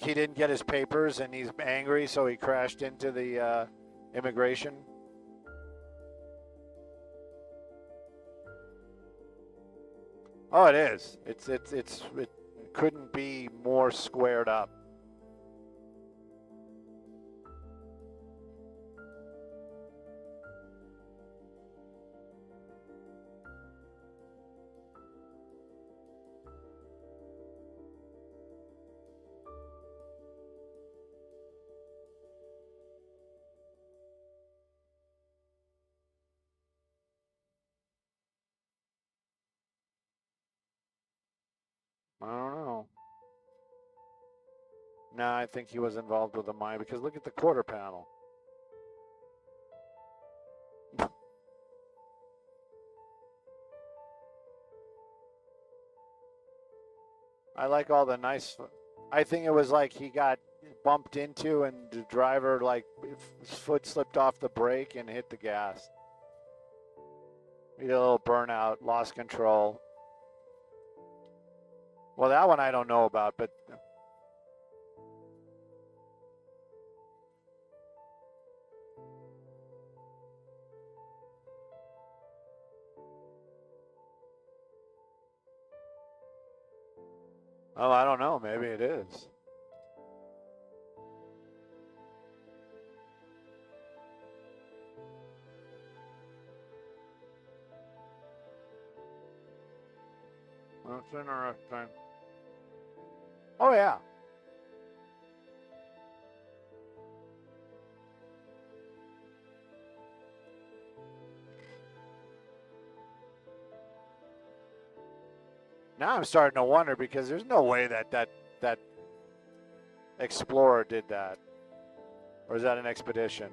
he didn't get his papers and he's angry, so he crashed into the immigration? Oh, it is. It couldn't be more squared up. I don't know. No, I think he was involved with the mine because look at the quarter panel. I like all the nice. I think it was like he got bumped into and the driver, like, his foot slipped off the brake and hit the gas. He did a little burnout, lost control. Well, that one I don't know about, but. Oh, I don't know. Maybe it is. That's interesting. Oh, yeah. Now I'm starting to wonder because there's no way that Explorer did that. Or is that an Expedition?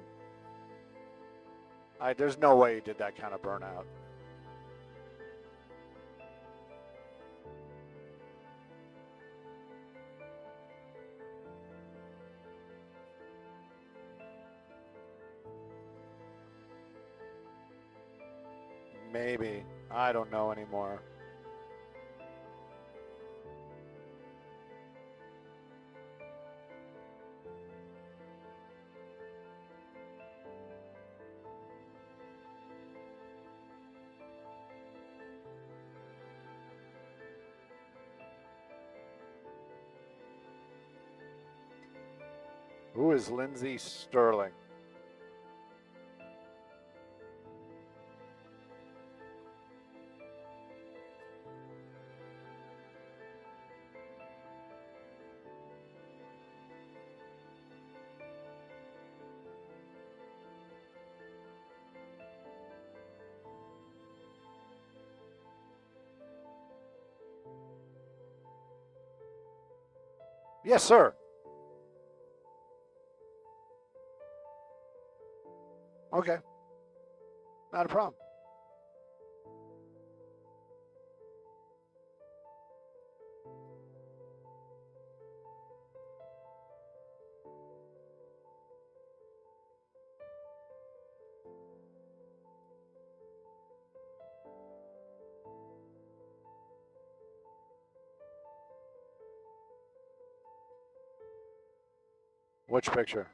There's no way he did that kind of burnout. Maybe. I don't know anymore. Who is Lindsey Sterling? Yes, sir. Okay. Not a problem. Which picture?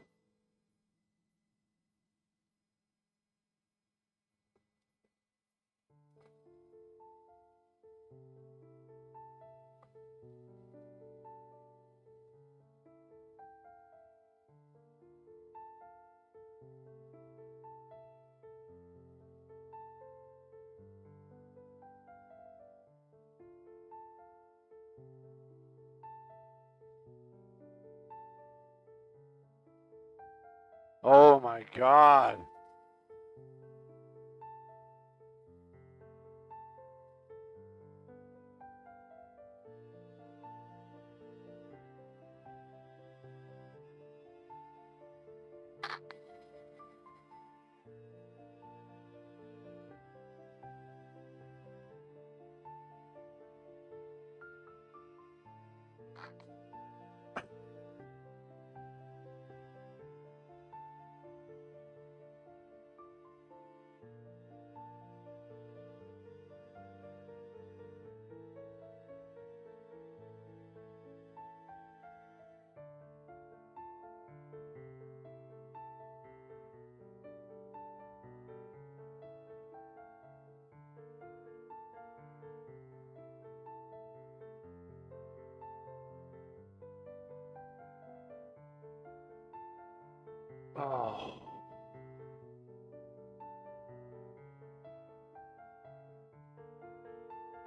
Oh my God. Oh.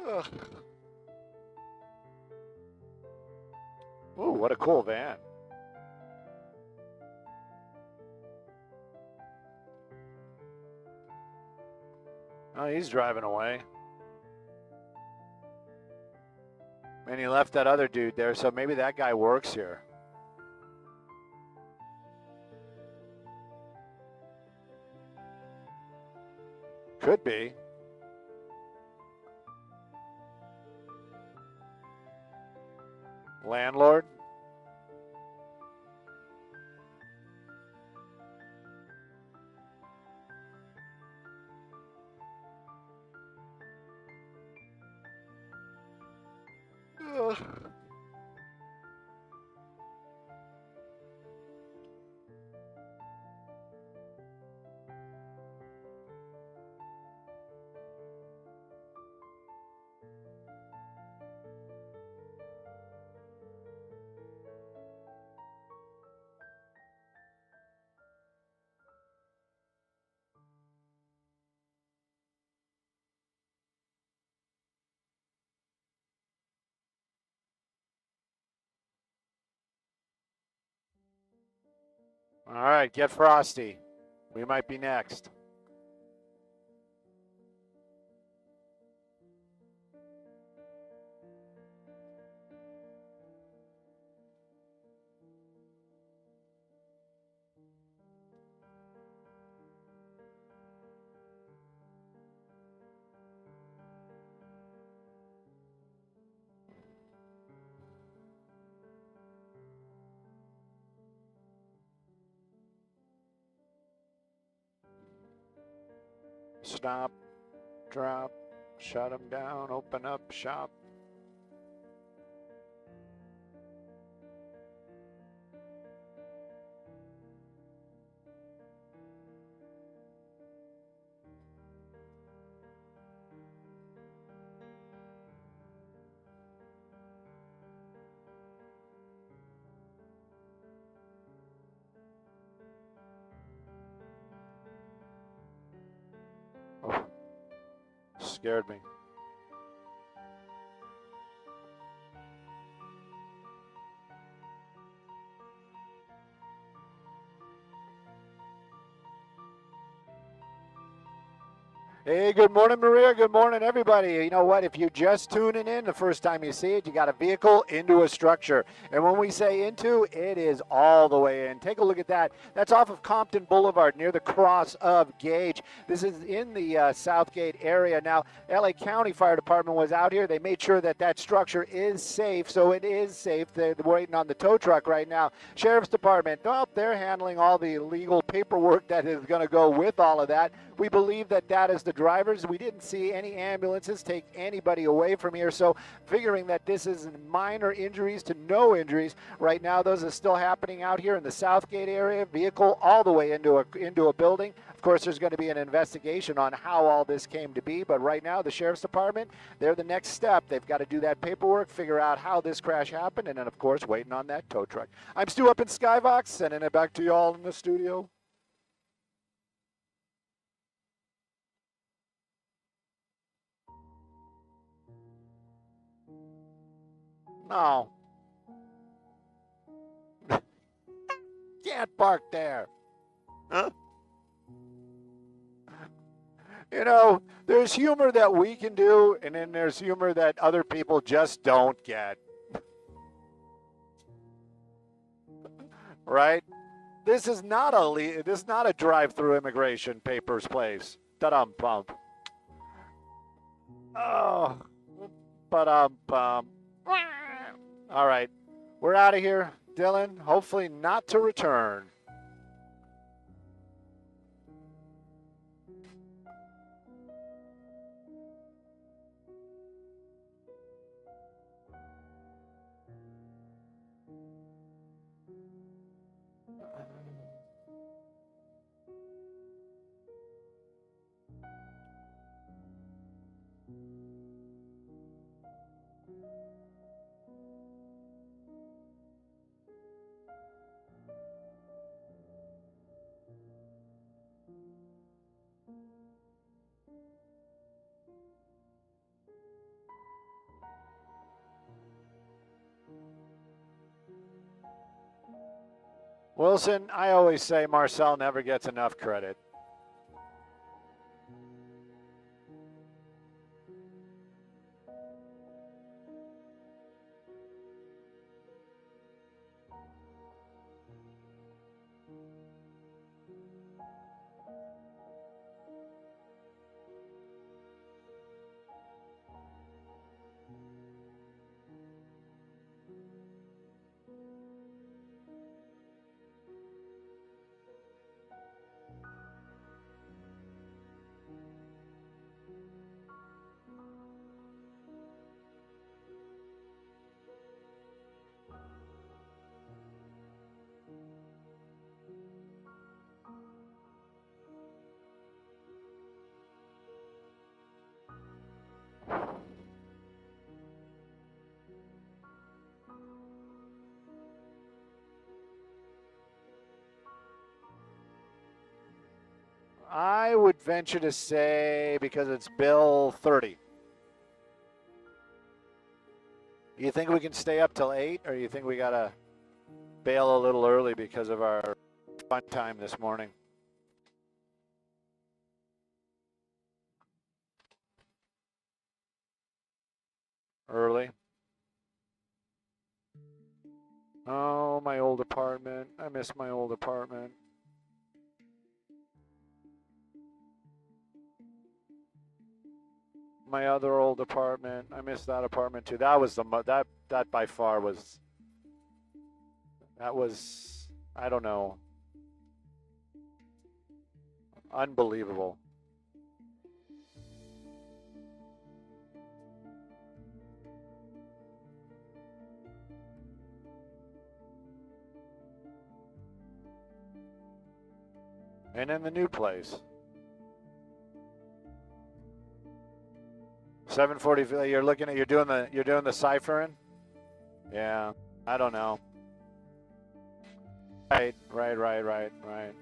Ugh. Ooh, what a cool van. Oh, he's driving away. And he left that other dude there, so maybe that guy works here. Could be. Landlord? Ugh. All right, get frosty. We might be next. Stop, drop, shut them down, open up shop. Oh, scared me. Hey, good morning, Maria. Good morning, everybody. You know what? If you're just tuning in, the first time you see it, you got a vehicle into a structure. And when we say into, it is all the way in. Take a look at that. That's off of Compton Boulevard near the cross of Gage. This is in the Southgate area. Now, LA County Fire Department was out here. They made sure that that structure is safe, so it is safe. They're waiting on the tow truck right now. Sheriff's Department, well, they're handling all the legal paperwork that is going to go with all of that. We believe that that is the drivers. We didn't see any ambulances take anybody away from here, so figuring that this is minor injuries to no injuries. Right now, those are still happening out here in the Southgate area, vehicle all the way into a building. Of course, there's going to be an investigation on how all this came to be, but right now, the Sheriff's Department, they're the next step. They've got to do that paperwork, figure out how this crash happened, and then, of course, waiting on that tow truck. I'm Stu up in Skybox, sending it back to you all in the studio. No. Can't park there. Huh? You know, there's humor that we can do, and then there's humor that other people just don't get. Right? This is not a drive-through immigration papers place. Da-dum bump. Oh, ba-dum-bum. All right, we're out of here, Dylan. Hopefully not to return. Wilson, I always say Marcel never gets enough credit. I would venture to say, because it's Bill 30. You think we can stay up till 8, or you think we got to bail a little early because of our fun time this morning? Early. Oh, my old apartment. I miss my old apartment. My other old apartment. I miss that apartment too. That was that by far was, that was, I don't know, unbelievable. And in the new place. 7:40. You're doing the ciphering. Yeah, I don't know. Right. And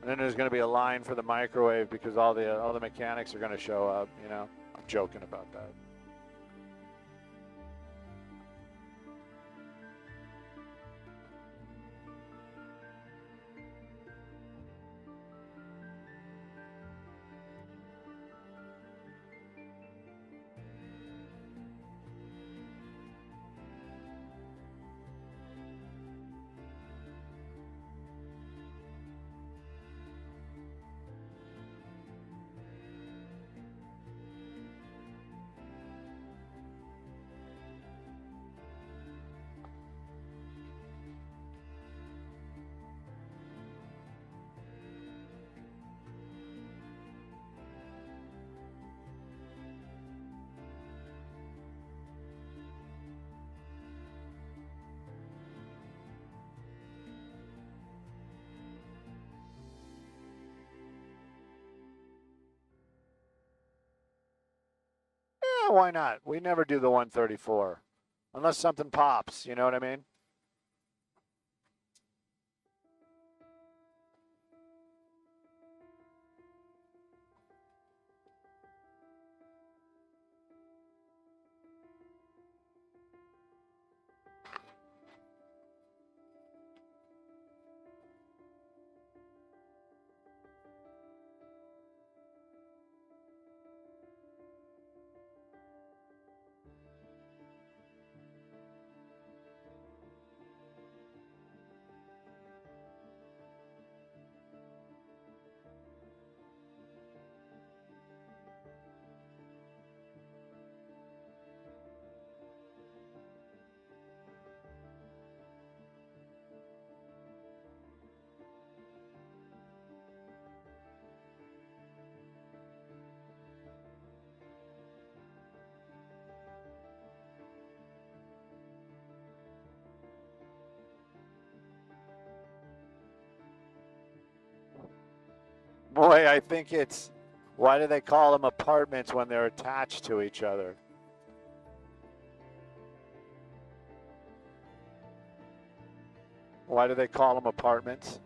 then there's going to be a line for the microwave because all the mechanics are going to show up. You know, I'm joking about that. why not? We never do the 134 unless something pops. You know what I mean? Boy, I think it's, why do they call them apartments when they're attached to each other? Why do they call them apartments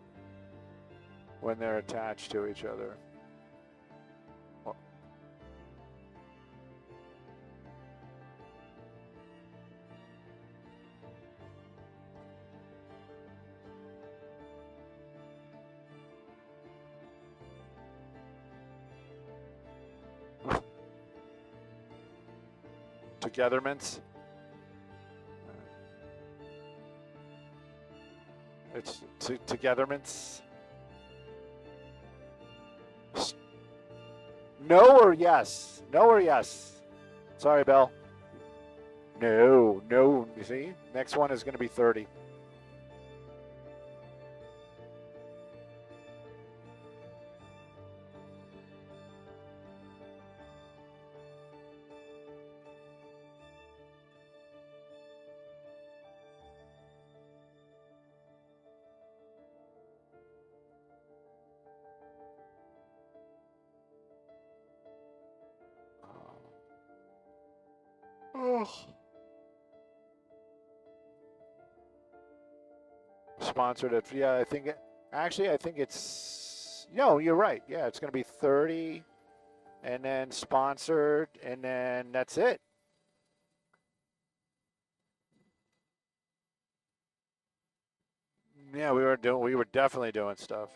when they're attached to each other? Togetherments? It's togetherments? No or yes? No or yes? Sorry, Bell. No, no. You see? Next one is going to be 30. Oh. Sponsored it. Yeah, I think actually I think it's, no, you're right. Yeah, it's going to be 30 and then sponsored and then that's it. Yeah, we were definitely doing stuff.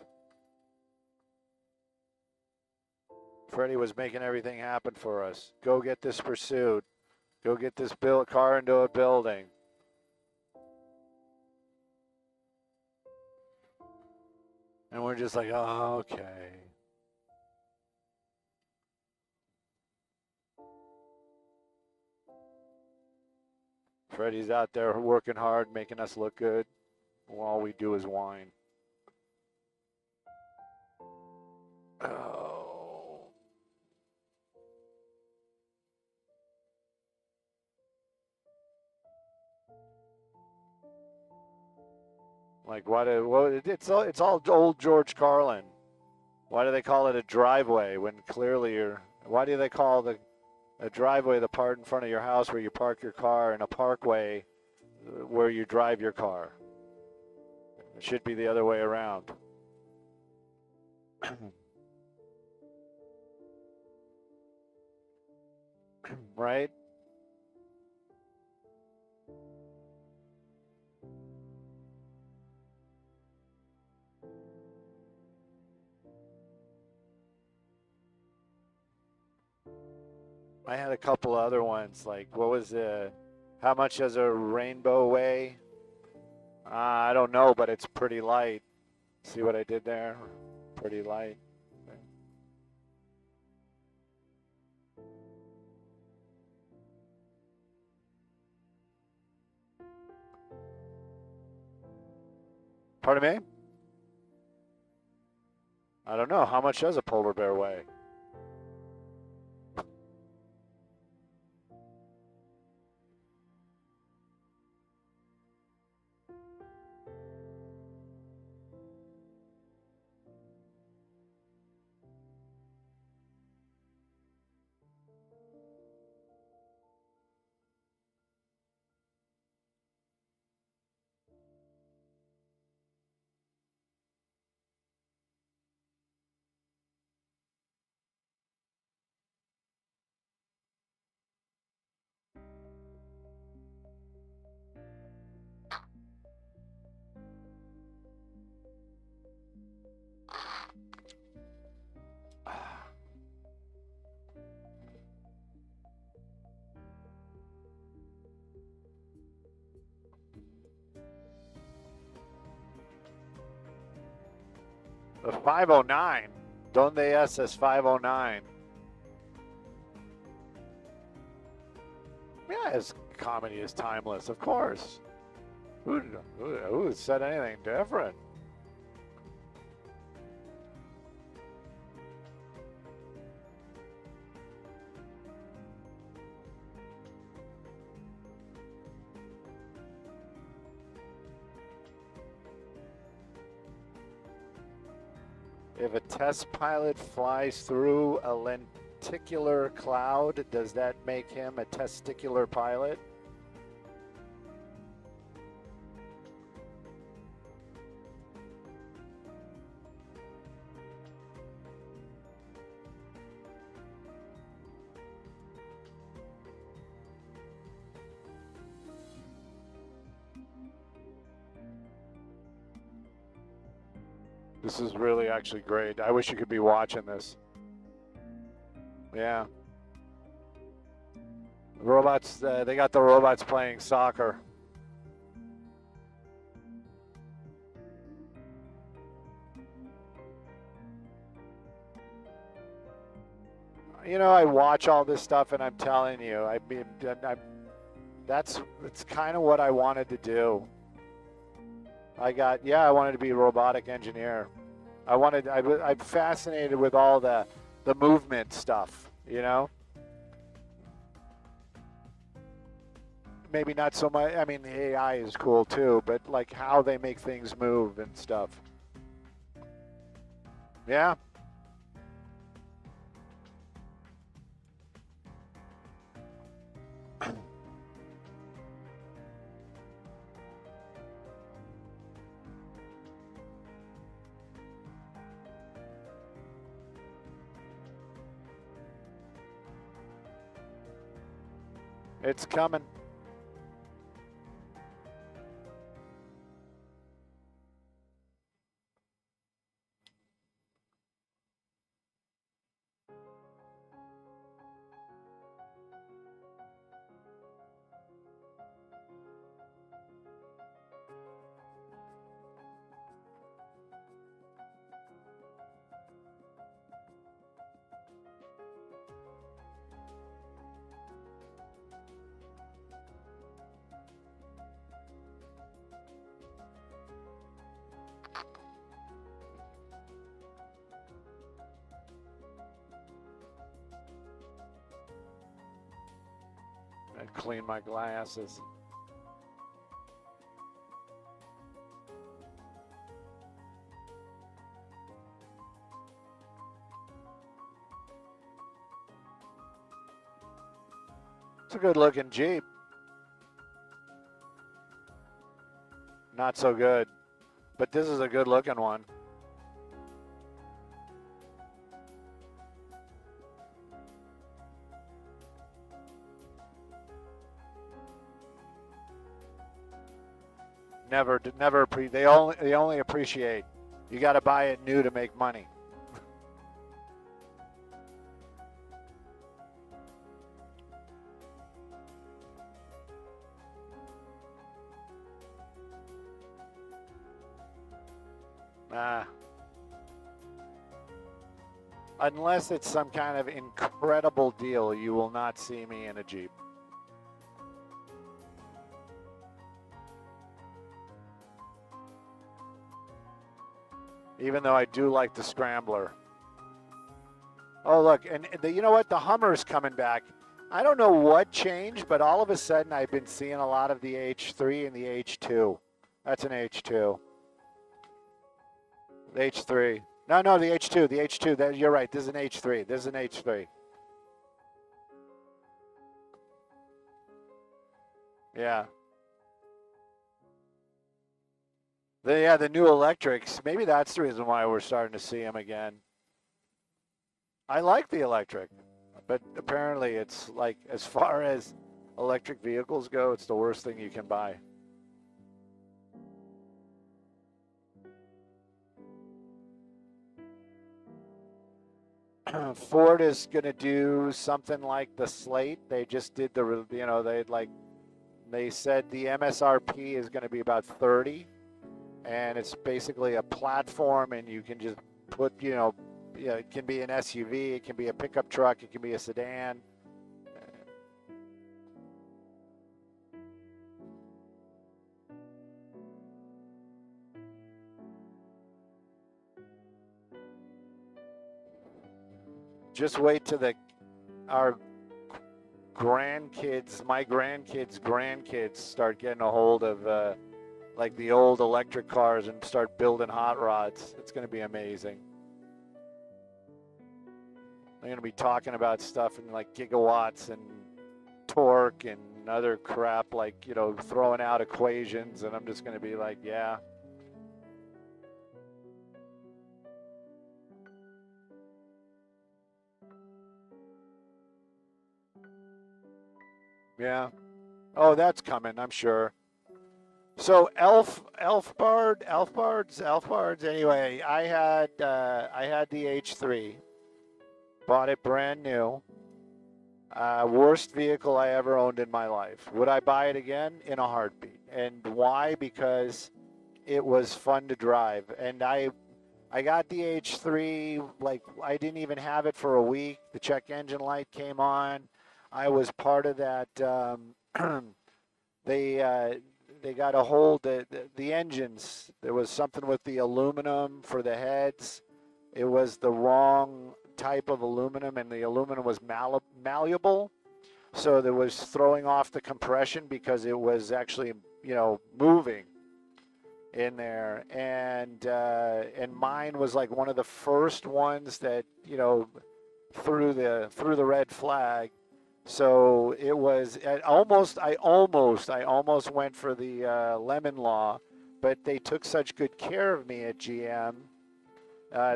Freddie was making everything happen for us. Go get this pursuit. Go get this car into a building. And we're just like, oh, okay. Freddie's out there working hard, making us look good. All we do is whine. Oh. Like, it's all old George Carlin. Why do they call it a driveway when clearly why do they call a driveway the part in front of your house where you park your car and a parkway where you drive your car? It should be the other way around. Right? I had a couple other ones, like what was how much does a rainbow weigh? I don't know, but it's pretty light. See what I did there? Pretty light. Pardon me? I don't know. How much does a polar bear weigh? The 509. Donde es 509? Yeah, his comedy is timeless, of course. Who said anything different? If a test pilot flies through a lenticular cloud, does that make him a testicular pilot? This is really actually great. I wish you could be watching this. Yeah. Robots, they got the robots playing soccer. You know, I watch all this stuff and I'm telling you, it's kind of what I wanted to do. I wanted to be a robotic engineer. I'm fascinated with all the movement stuff, you know? Maybe not so much, I mean, the AI is cool too, but like how they make things move and stuff. Yeah. It's coming. And clean my glasses. It's a good looking Jeep. Not so good, but this is a good looking one. They only appreciate. You got to buy it new to make money. Unless it's some kind of incredible deal, you will not see me in a Jeep. Even though I do like the Scrambler. Oh, look, and you know what? The Hummer's coming back. I don't know what changed, but all of a sudden I've been seeing a lot of the H3 and the H2. That's an H2. The H3. No, the H2. The H2. You're right. This is an H3. This is an H3. Yeah. The new electrics. Maybe that's the reason why we're starting to see them again. I like the electric, but apparently it's like, as far as electric vehicles go, it's the worst thing you can buy. Ford is going to do something like the Slate. They just did they said the MSRP is going to be about 30. And it's basically a platform, and you can just put, it can be an SUV, it can be a pickup truck, it can be a sedan. Just wait till our grandkids, my grandkids start getting a hold of like the old electric cars and start building hot rods. It's going to be amazing. They're going to be talking about stuff in like gigawatts and torque and other crap, like, throwing out equations, and I'm just going to be like, yeah. Yeah. Oh, that's coming, I'm sure. So Elfbards. Anyway, I had the H3, bought it brand new. Worst vehicle I ever owned in my life. Would I buy it again? In a heartbeat. And why? Because it was fun to drive. And I got the H3, like, I didn't even have it for a week. The check engine light came on. I was part of that. They got a hold of the engines. There was something with the aluminum for the heads. It was the wrong type of aluminum, and the aluminum was malleable. So there was throwing off the compression because it was actually, moving in there. And mine was like one of the first ones that, threw the red flag. So it was I almost went for the lemon law, but they took such good care of me at GM.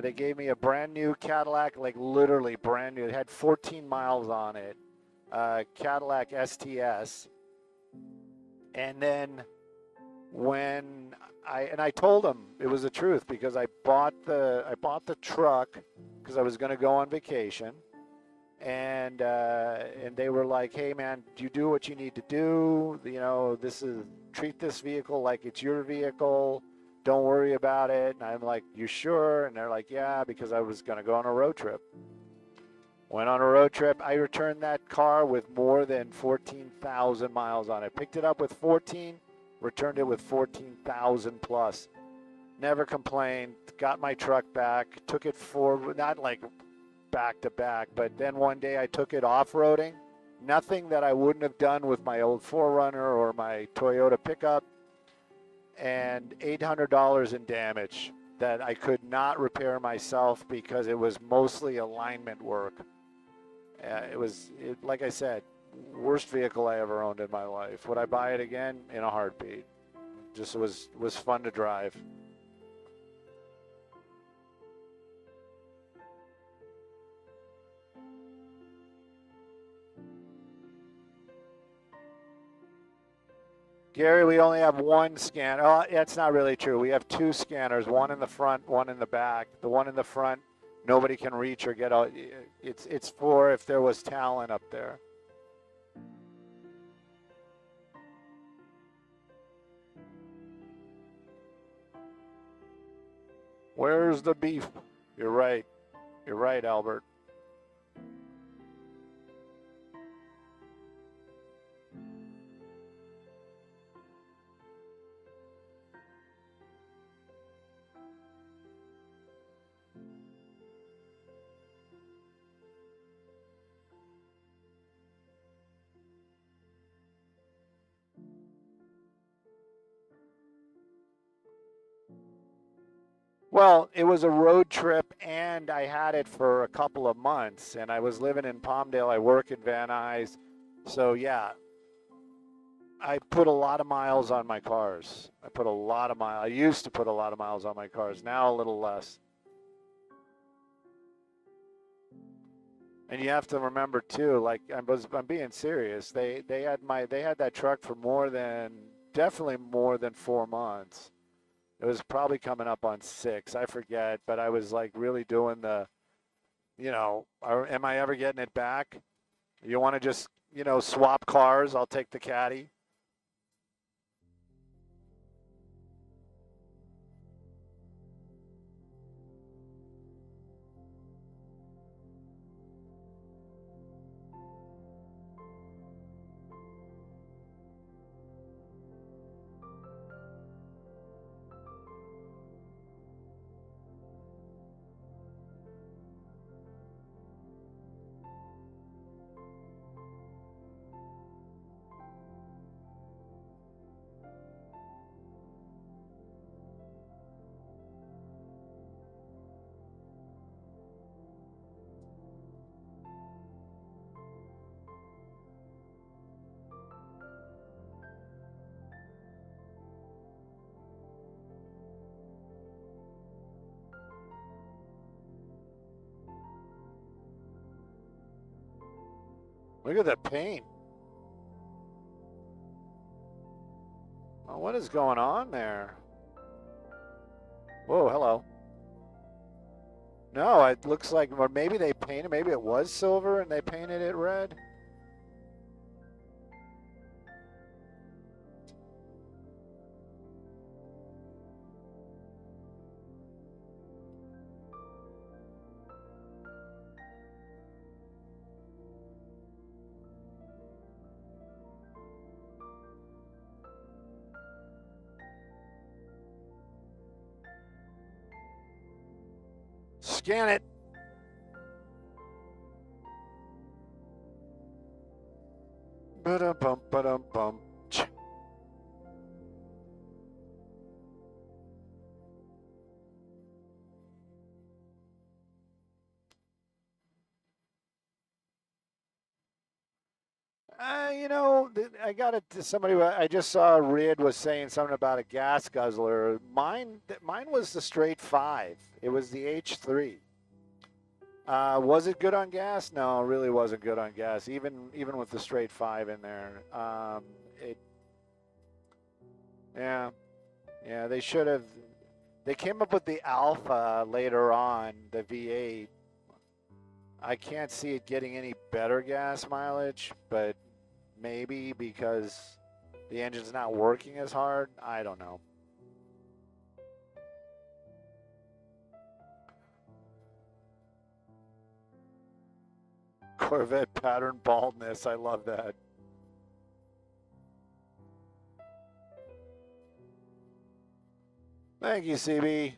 They gave me a brand new Cadillac, like literally brand new. It had 14 miles on it, Cadillac STS. And then when I told them it was the truth, because I bought the truck because I was going to go on vacation. And they were like, hey man, you do what you need to do. Treat this vehicle like it's your vehicle. Don't worry about it. And I'm like, you sure? And they're like, yeah, because I was going to go on a road trip. Went on a road trip. I returned that car with more than 14,000 miles on it. Picked it up with 14, returned it with 14,000 plus. Never complained. Got my truck back. Took it forward, not like back to back, but then one day I took it off-roading. Nothing that I wouldn't have done with my old 4Runner or my Toyota pickup, and $800 in damage that I could not repair myself because it was mostly alignment work. Like I said, worst vehicle I ever owned in my life. Would I buy it again? In a heartbeat. Just was fun to drive. Gary, we only have one scanner. Oh, that's not really true. We have two scanners, one in the front, one in the back. The one in the front, nobody can reach or get out. It's for if there was talent up there. Where's the beef? You're right. You're right, Albert. Well, it was a road trip, and I had it for a couple of months, and I was living in Palmdale. I work in Van Nuys. So, yeah, I put a lot of miles on my cars. I used to put a lot of miles on my cars. Now a little less. And you have to remember too, like I'm being serious. They had that truck for definitely more than 4 months. It was probably coming up on 6. I forget, but I was like really doing am I ever getting it back? You want to just, swap cars? I'll take the Caddy. Look at the paint. Oh, what is going on there? Whoa, hello. No, it looks like, or maybe they painted, maybe it was silver and they painted it red. Scan it. Ba-dum-bum, ba-dum-bum. You know, I got it to somebody. I just saw Rid was saying something about a gas guzzler. Mine was the straight 5. It was the H3. Was it good on gas? No, it really wasn't good on gas. Even with the straight 5 in there, yeah. They should have. They came up with the Alpha later on, the V8. I can't see it getting any better gas mileage, but maybe because the engine's not working as hard. I don't know. Corvette pattern baldness. I love that. Thank you, CB.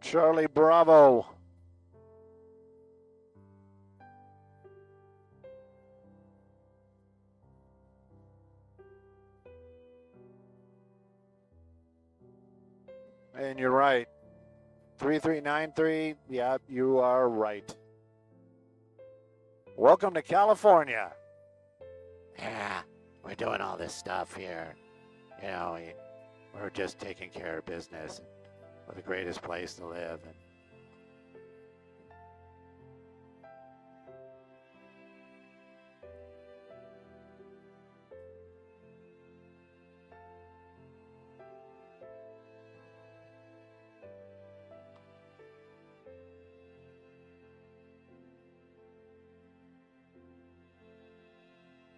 Charlie Bravo. And you're right. 3393. Yeah, you are right. Welcome to California. Yeah, we're doing all this stuff here. You know, we're just taking care of business. We're the greatest place to live.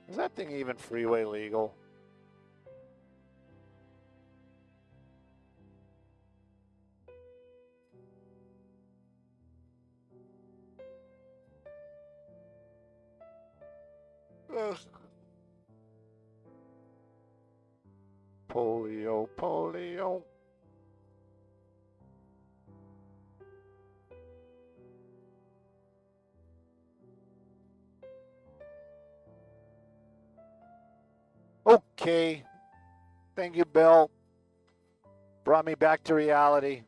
Is that thing even freeway legal? Ugh. Polio, polio. Okay. Thank you, Bill. Brought me back to reality.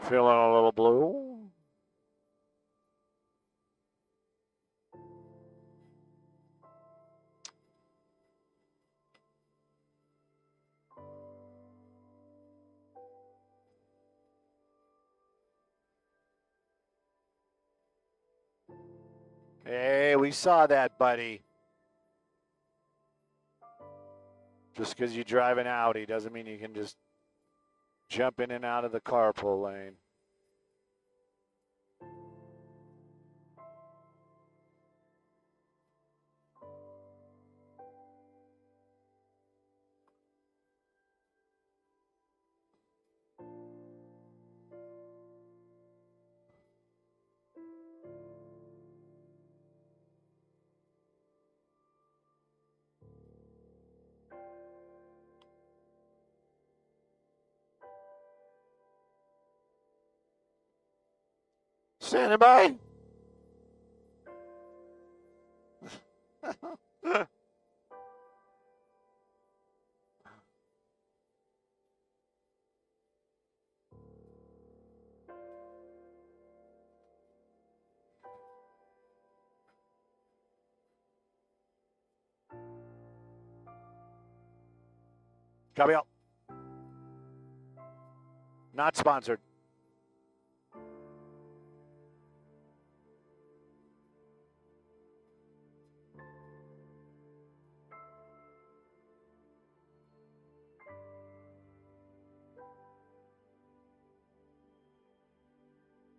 Feeling a little blue. Hey, we saw that, buddy. Just because you drive an Audi doesn't mean you can just Jump in and out of the carpool lane. Standing by. Copy out. Not sponsored.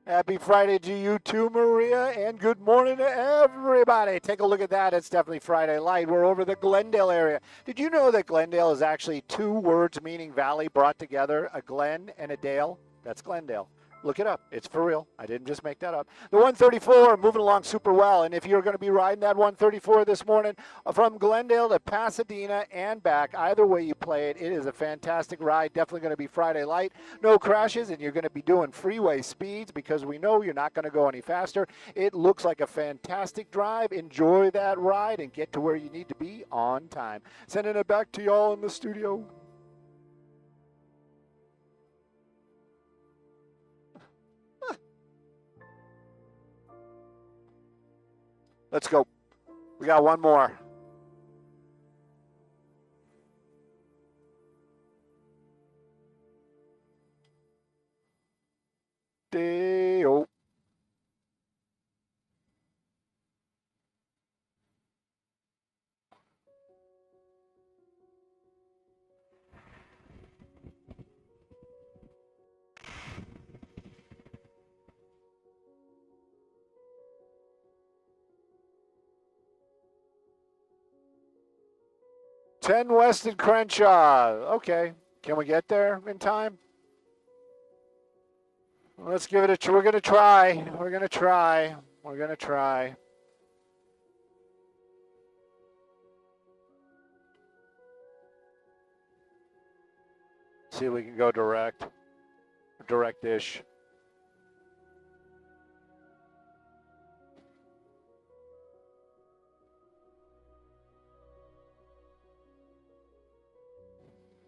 Happy Friday to you too, Maria, and good morning to everybody. Take a look at that. It's definitely Friday light. We're over the Glendale area. Did you know that Glendale is actually two words meaning valley brought together, a glen and a dale? That's Glendale. Look it up. It's for real. I didn't just make that up. The 134 moving along super well. And if you're going to be riding that 134 this morning from Glendale to Pasadena and back, either way you play it, it is a fantastic ride. Definitely going to be Friday light. No crashes, and you're going to be doing freeway speeds because we know you're not going to go any faster. It looks like a fantastic drive. Enjoy that ride and get to where you need to be on time. Sending it back to y'all in the studio. Let's go. We got one more. Deo. Ten Weston Crenshaw. Okay. Can we get there in time? Let's give it a try. We're going to try. We're going to try. We're going to try. See if we can go direct. Direct-ish.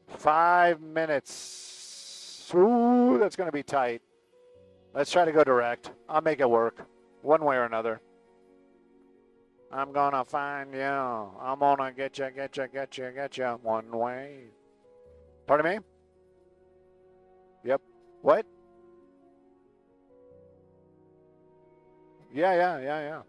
Five minutes. Ooh, that's going to be tight. Let's try to go direct. I'll make it work, one way or another. I'm going to find you. I'm going to get you one way. Pardon me? Yep. What? Yeah.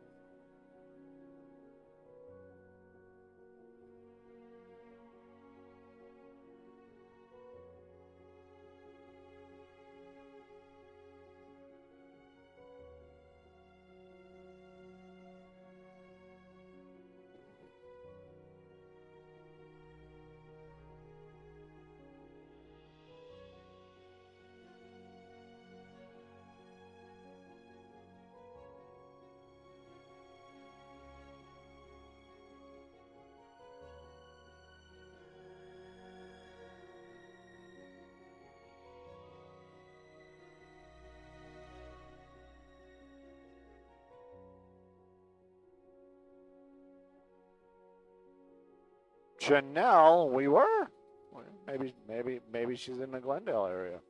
Chanel, we were. Maybe she's in the Glendale area.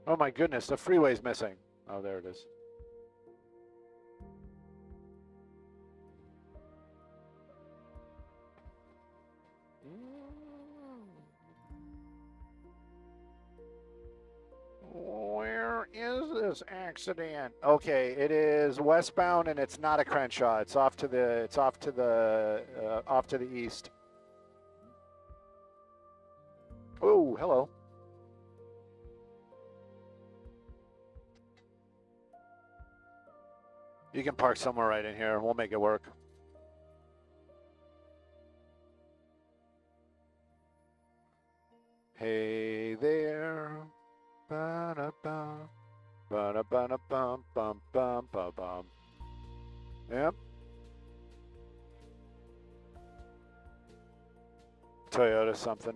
Oh my goodness, the freeway's missing. Oh, there it is. Where is this accident? Okay, it is westbound and it's not a Crenshaw. It's off to the off to the east. Oh, hello. You can park somewhere right in here. We'll make it work. Hey there. Ba-da-bum, ba-da-ba-da-bum, bum, bum, bum, bum. Yep. Toyota something.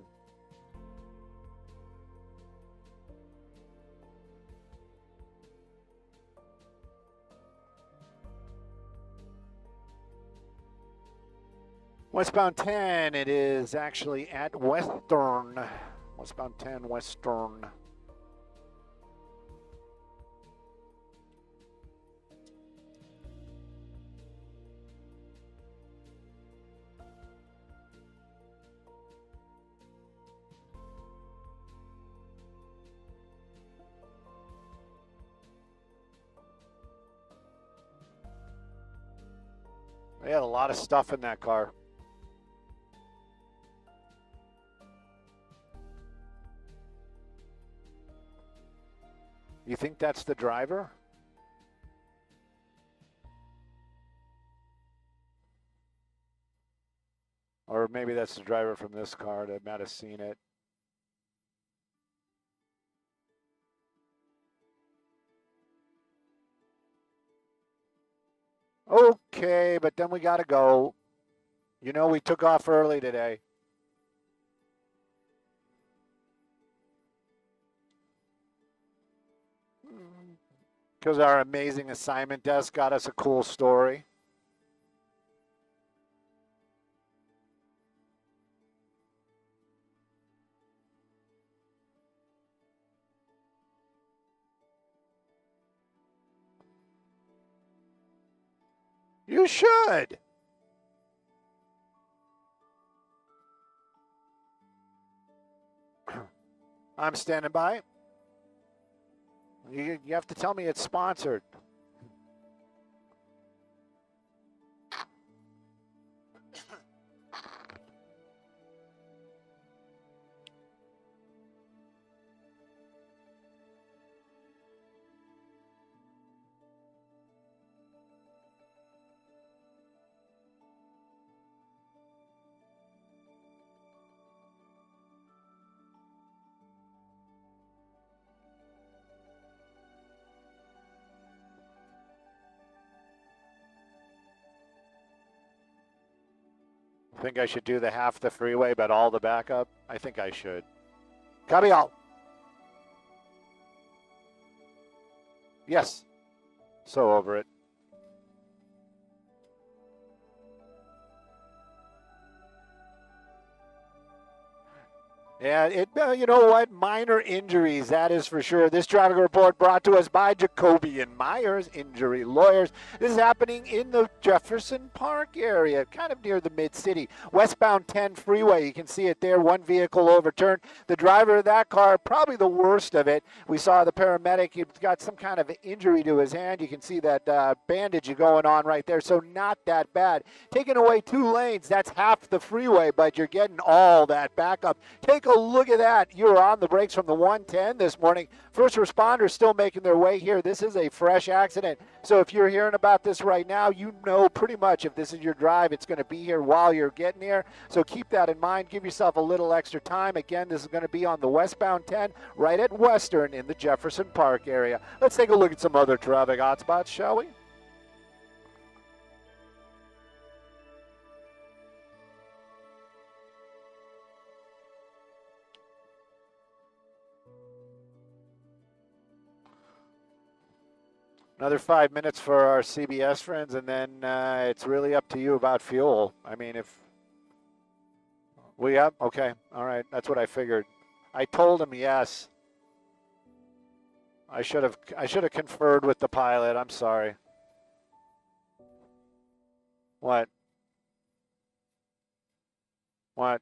Westbound 10, it is actually at Western. Westbound 10, Western. They had a lot of stuff in that car. You think that's the driver? Or maybe that's the driver from this car that might have seen it. Okay, but then we got to go. You know, we took off early today. Because our amazing assignment desk got us a cool story. You should. I'm standing by. You have to tell me it's sponsored. Think I should do the half the freeway but all the backup? I think I should. Copy all. Yes. So over it. Yeah, you know what? Minor injuries, that is for sure. This traffic report brought to us by Jacoby and Myers Injury Lawyers. This is happening in the Jefferson Park area, kind of near the mid-city. Westbound 10 freeway, you can see it there. One vehicle overturned. The driver of that car, probably the worst of it. We saw the paramedic. He's got some kind of injury to his hand. You can see that bandage going on right there, so not that bad. Taking away 2 lanes, that's half the freeway, but you're getting all that backup. Take a look at that. You were on the brakes from the 110 this morning. First responders still making their way here. This is a fresh accident. So if you're hearing about this right now, you know pretty much if this is your drive, it's going to be here while you're getting here. So keep that in mind. Give yourself a little extra time. Again, this is going to be on the westbound 10 right at Western in the Jefferson Park area. Let's take a look at some other traffic hotspots, shall we? Another 5 minutes for our CBS friends, and then it's really up to you about fuel. I mean, if we up, okay, all right, that's what I figured. I told him yes. I should have conferred with the pilot. I'm sorry. What? What?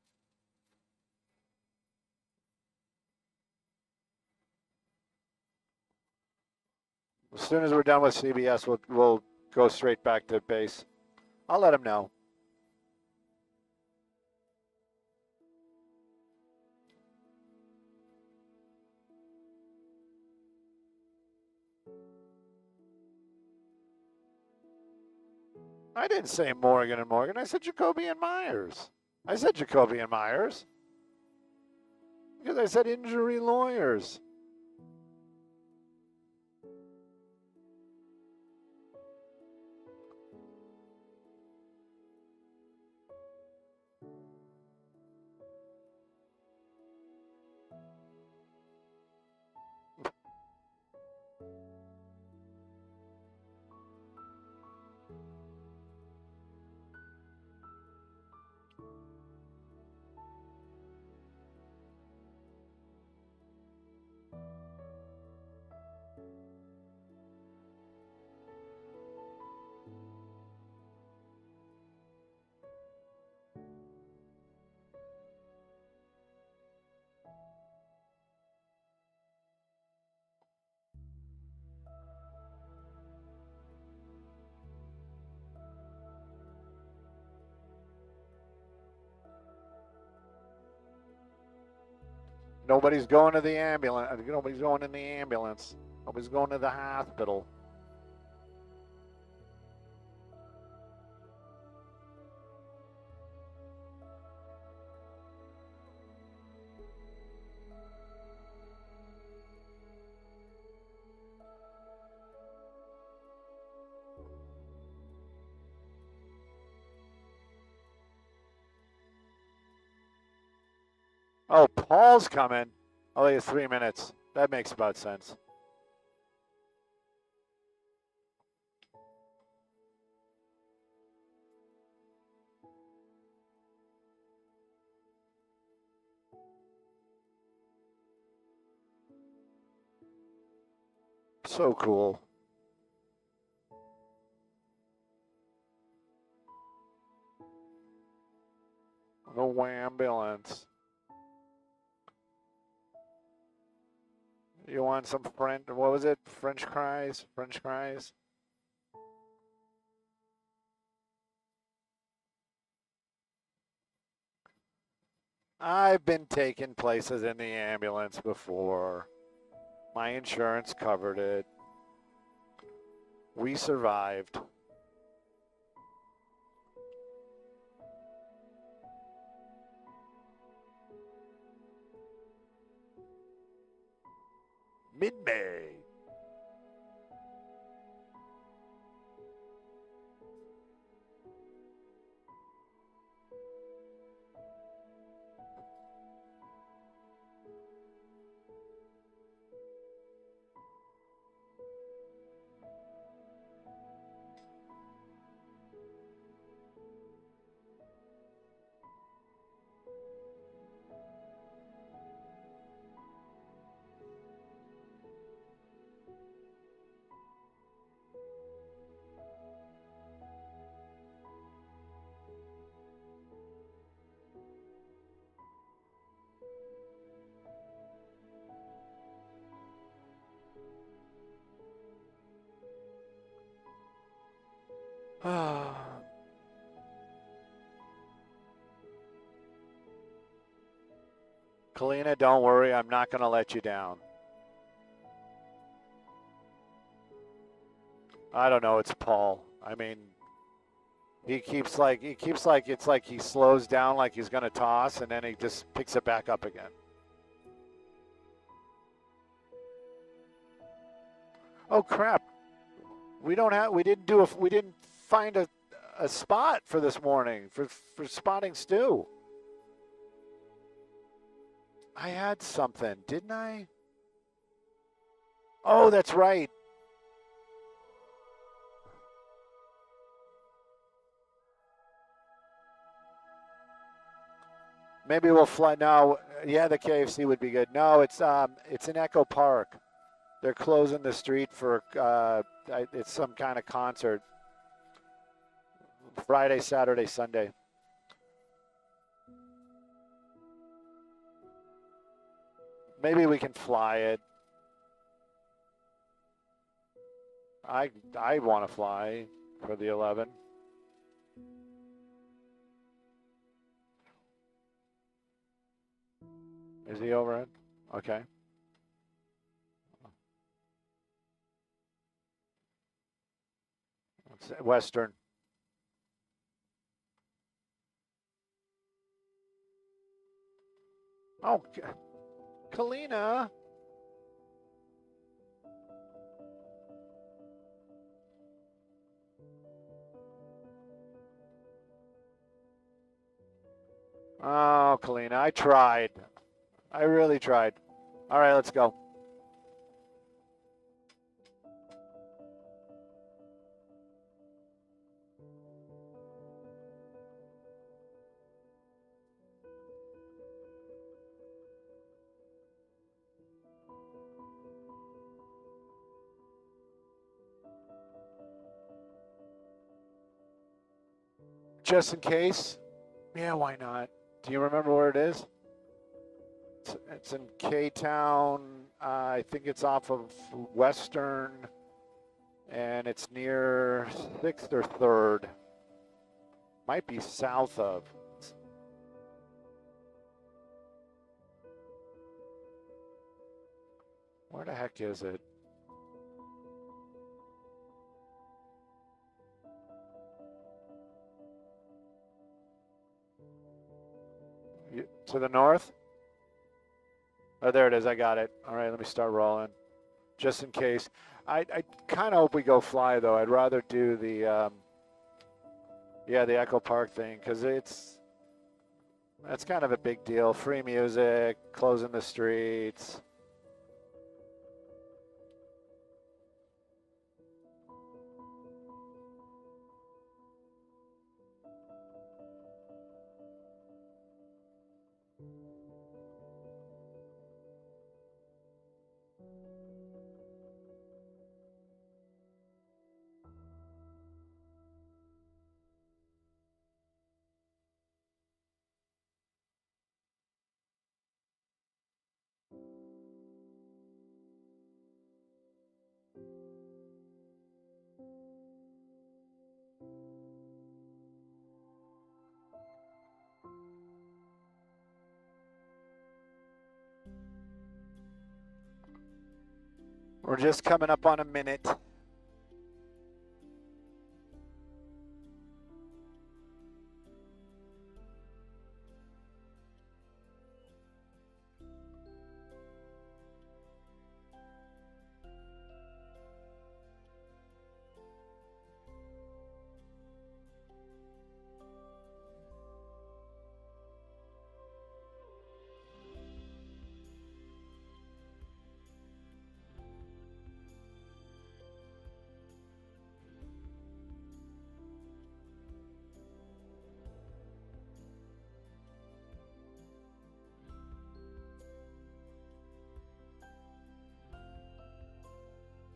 As soon as we're done with CBS, we'll go straight back to base. I'll let him know. I didn't say Morgan and Morgan. I said Jacoby and Myers. I said Jacoby and Myers. Because I said injury lawyers. Nobody's going to the ambulance. Nobody's going in the ambulance. Nobody's going to the hospital. Oh, Paul's coming. Oh, he has 3 minutes. That makes about sense. So cool. No ambulance. You want some French? What was it? French fries? French fries? I've been taken places in the ambulance before. My insurance covered it. We survived. Mid-May. Kalina, don't worry. I'm not going to let you down. I don't know. It's Paul. I mean, he keeps like it's like he slows down like he's going to toss, and then he just picks it back up again. Oh crap! We didn't find a spot for this morning for spotting Stu. I had something, didn't I? Oh, that's right. Maybe we'll fly now. Yeah, the KFC would be good. No, it's in Echo Park. They're closing the street for it's some kind of concert. Friday, Saturday, Sunday. Maybe we can fly it. I want to fly for the 11. Is he overhead? Okay. Western. Oh, Kalina. Oh, Kalina, I tried. I really tried. All right, let's go. Just in case. Yeah, why not? Do you remember where it is? It's in K-Town. I think it's off of Western, and it's near 6th or 3rd. Might be south of. Where the heck is it? To the north? Oh, there it is. I got it. All right, let me start rolling. Just in case. I kind of hope we go fly, though. I'd rather do the, the Echo Park thing, because that's kind of a big deal. Free music, closing the streets. We're just coming up on a minute.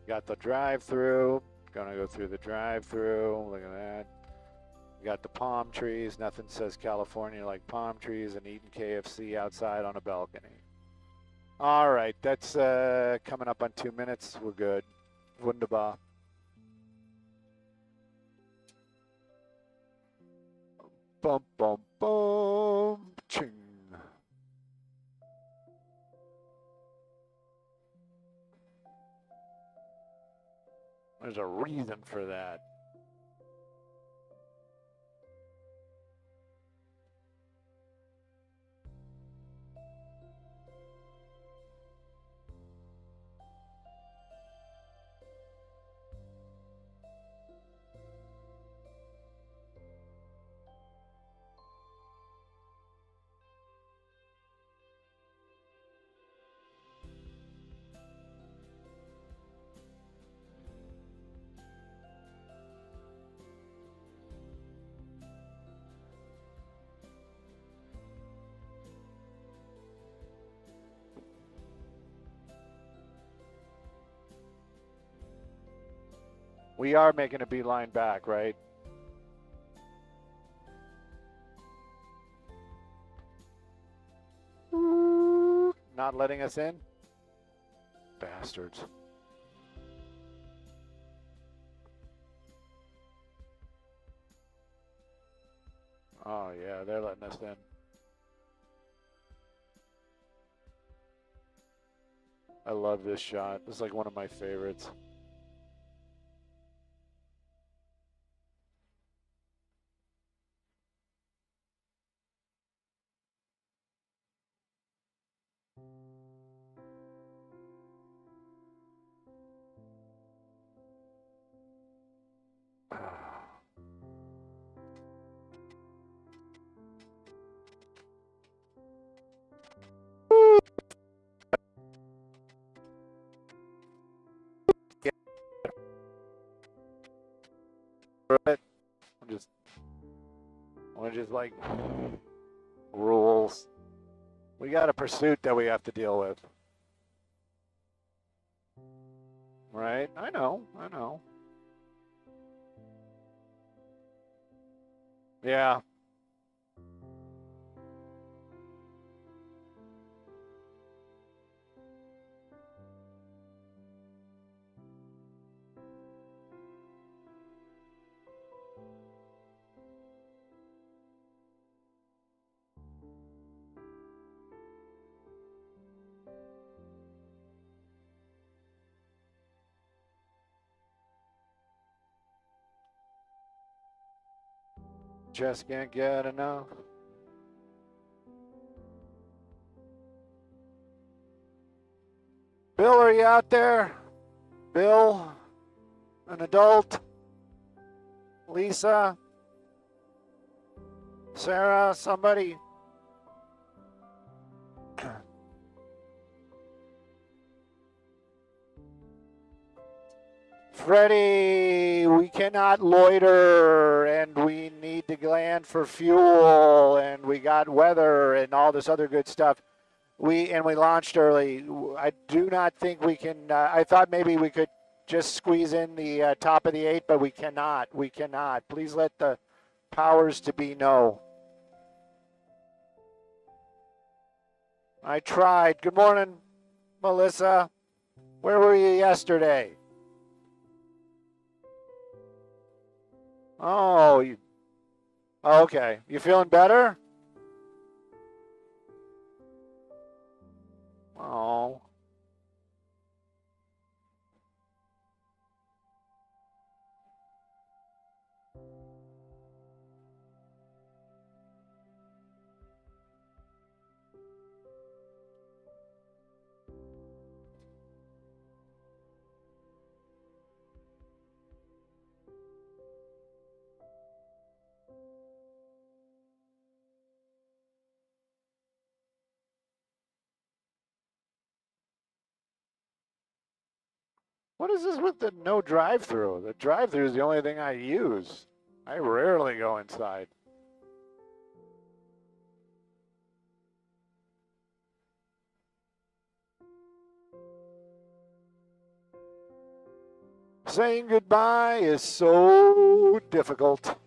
Got the drive-through. Gonna go through the drive-through. Look at that. We got the palm trees. Nothing says California like palm trees and eating KFC outside on a balcony. All right, that's coming up on 2 minutes. We're good. Wunderbar. Bum, bum, bum. Ching. There's a reason for that. We are making a beeline back, right? Not letting us in? Bastards. Oh, yeah, they're letting us in. I love this shot. This is like one of my favorites. We're just like rules. We got a pursuit that we have to deal with. Right? I know. Yeah. Just can't get enough. Bill, are you out there? Bill, an adult. Lisa, Sarah, somebody. Freddie, we cannot loiter, and we need to land for fuel, and we got weather and all this other good stuff. We launched early. I do not think we can. I thought maybe we could just squeeze in the top of the 8, but we cannot. We cannot. Please let the powers to be know. I tried. Good morning, Melissa. Where were you yesterday? Oh, okay. You feeling better? Oh. What is this with the no drive-through? The drive-through is the only thing I use. I rarely go inside. Saying goodbye is so difficult,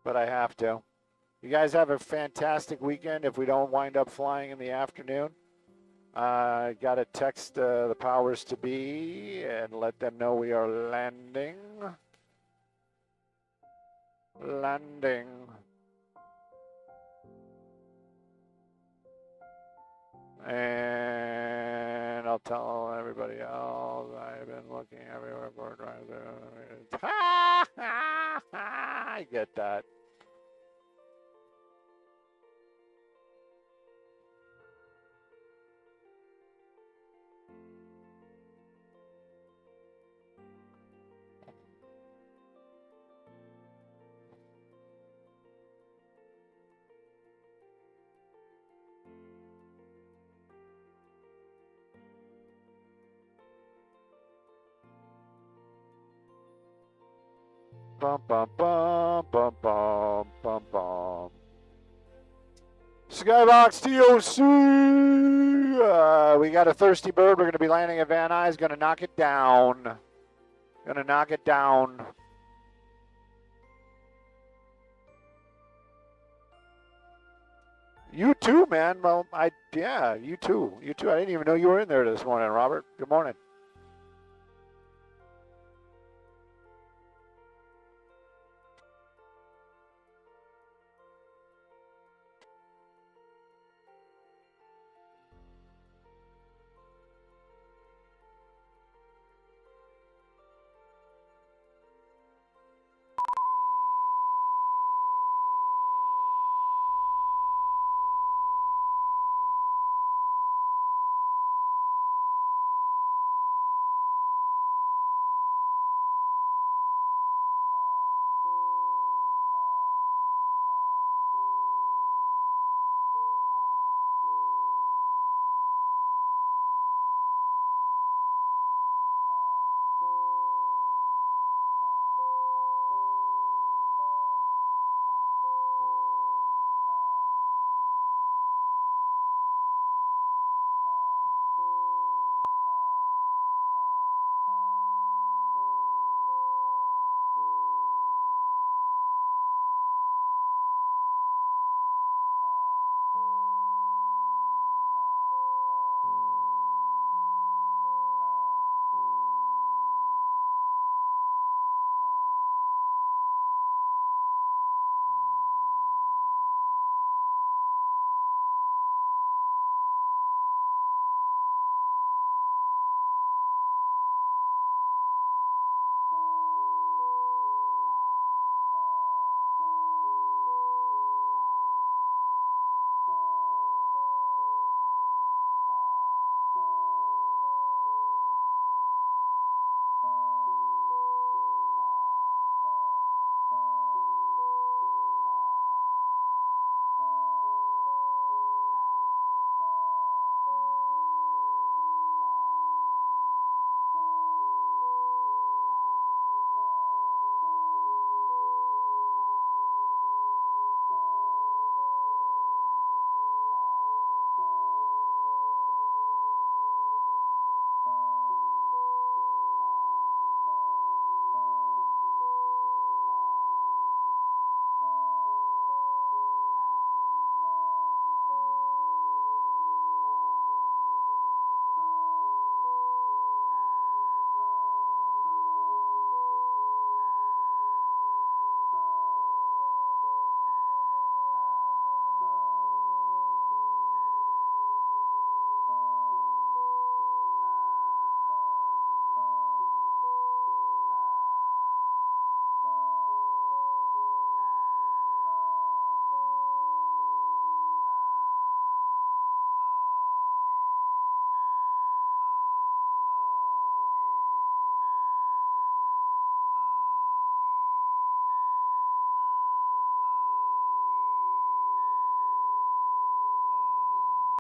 but I have to. You guys have a fantastic weekend if we don't wind up flying in the afternoon. I got to text the powers to be and let them know we are landing. Landing. And I'll tell everybody else I've been looking everywhere for drive. I get that. Bum, bum, bum, bum, bum, bum, bum. Skybox TOC. We got a thirsty bird. We're going to be landing at Van Nuys. Going to knock it down. Gonna knock it down. You too, man. Well, yeah, you too. You too. I didn't even know you were in there this morning, Robert. Good morning.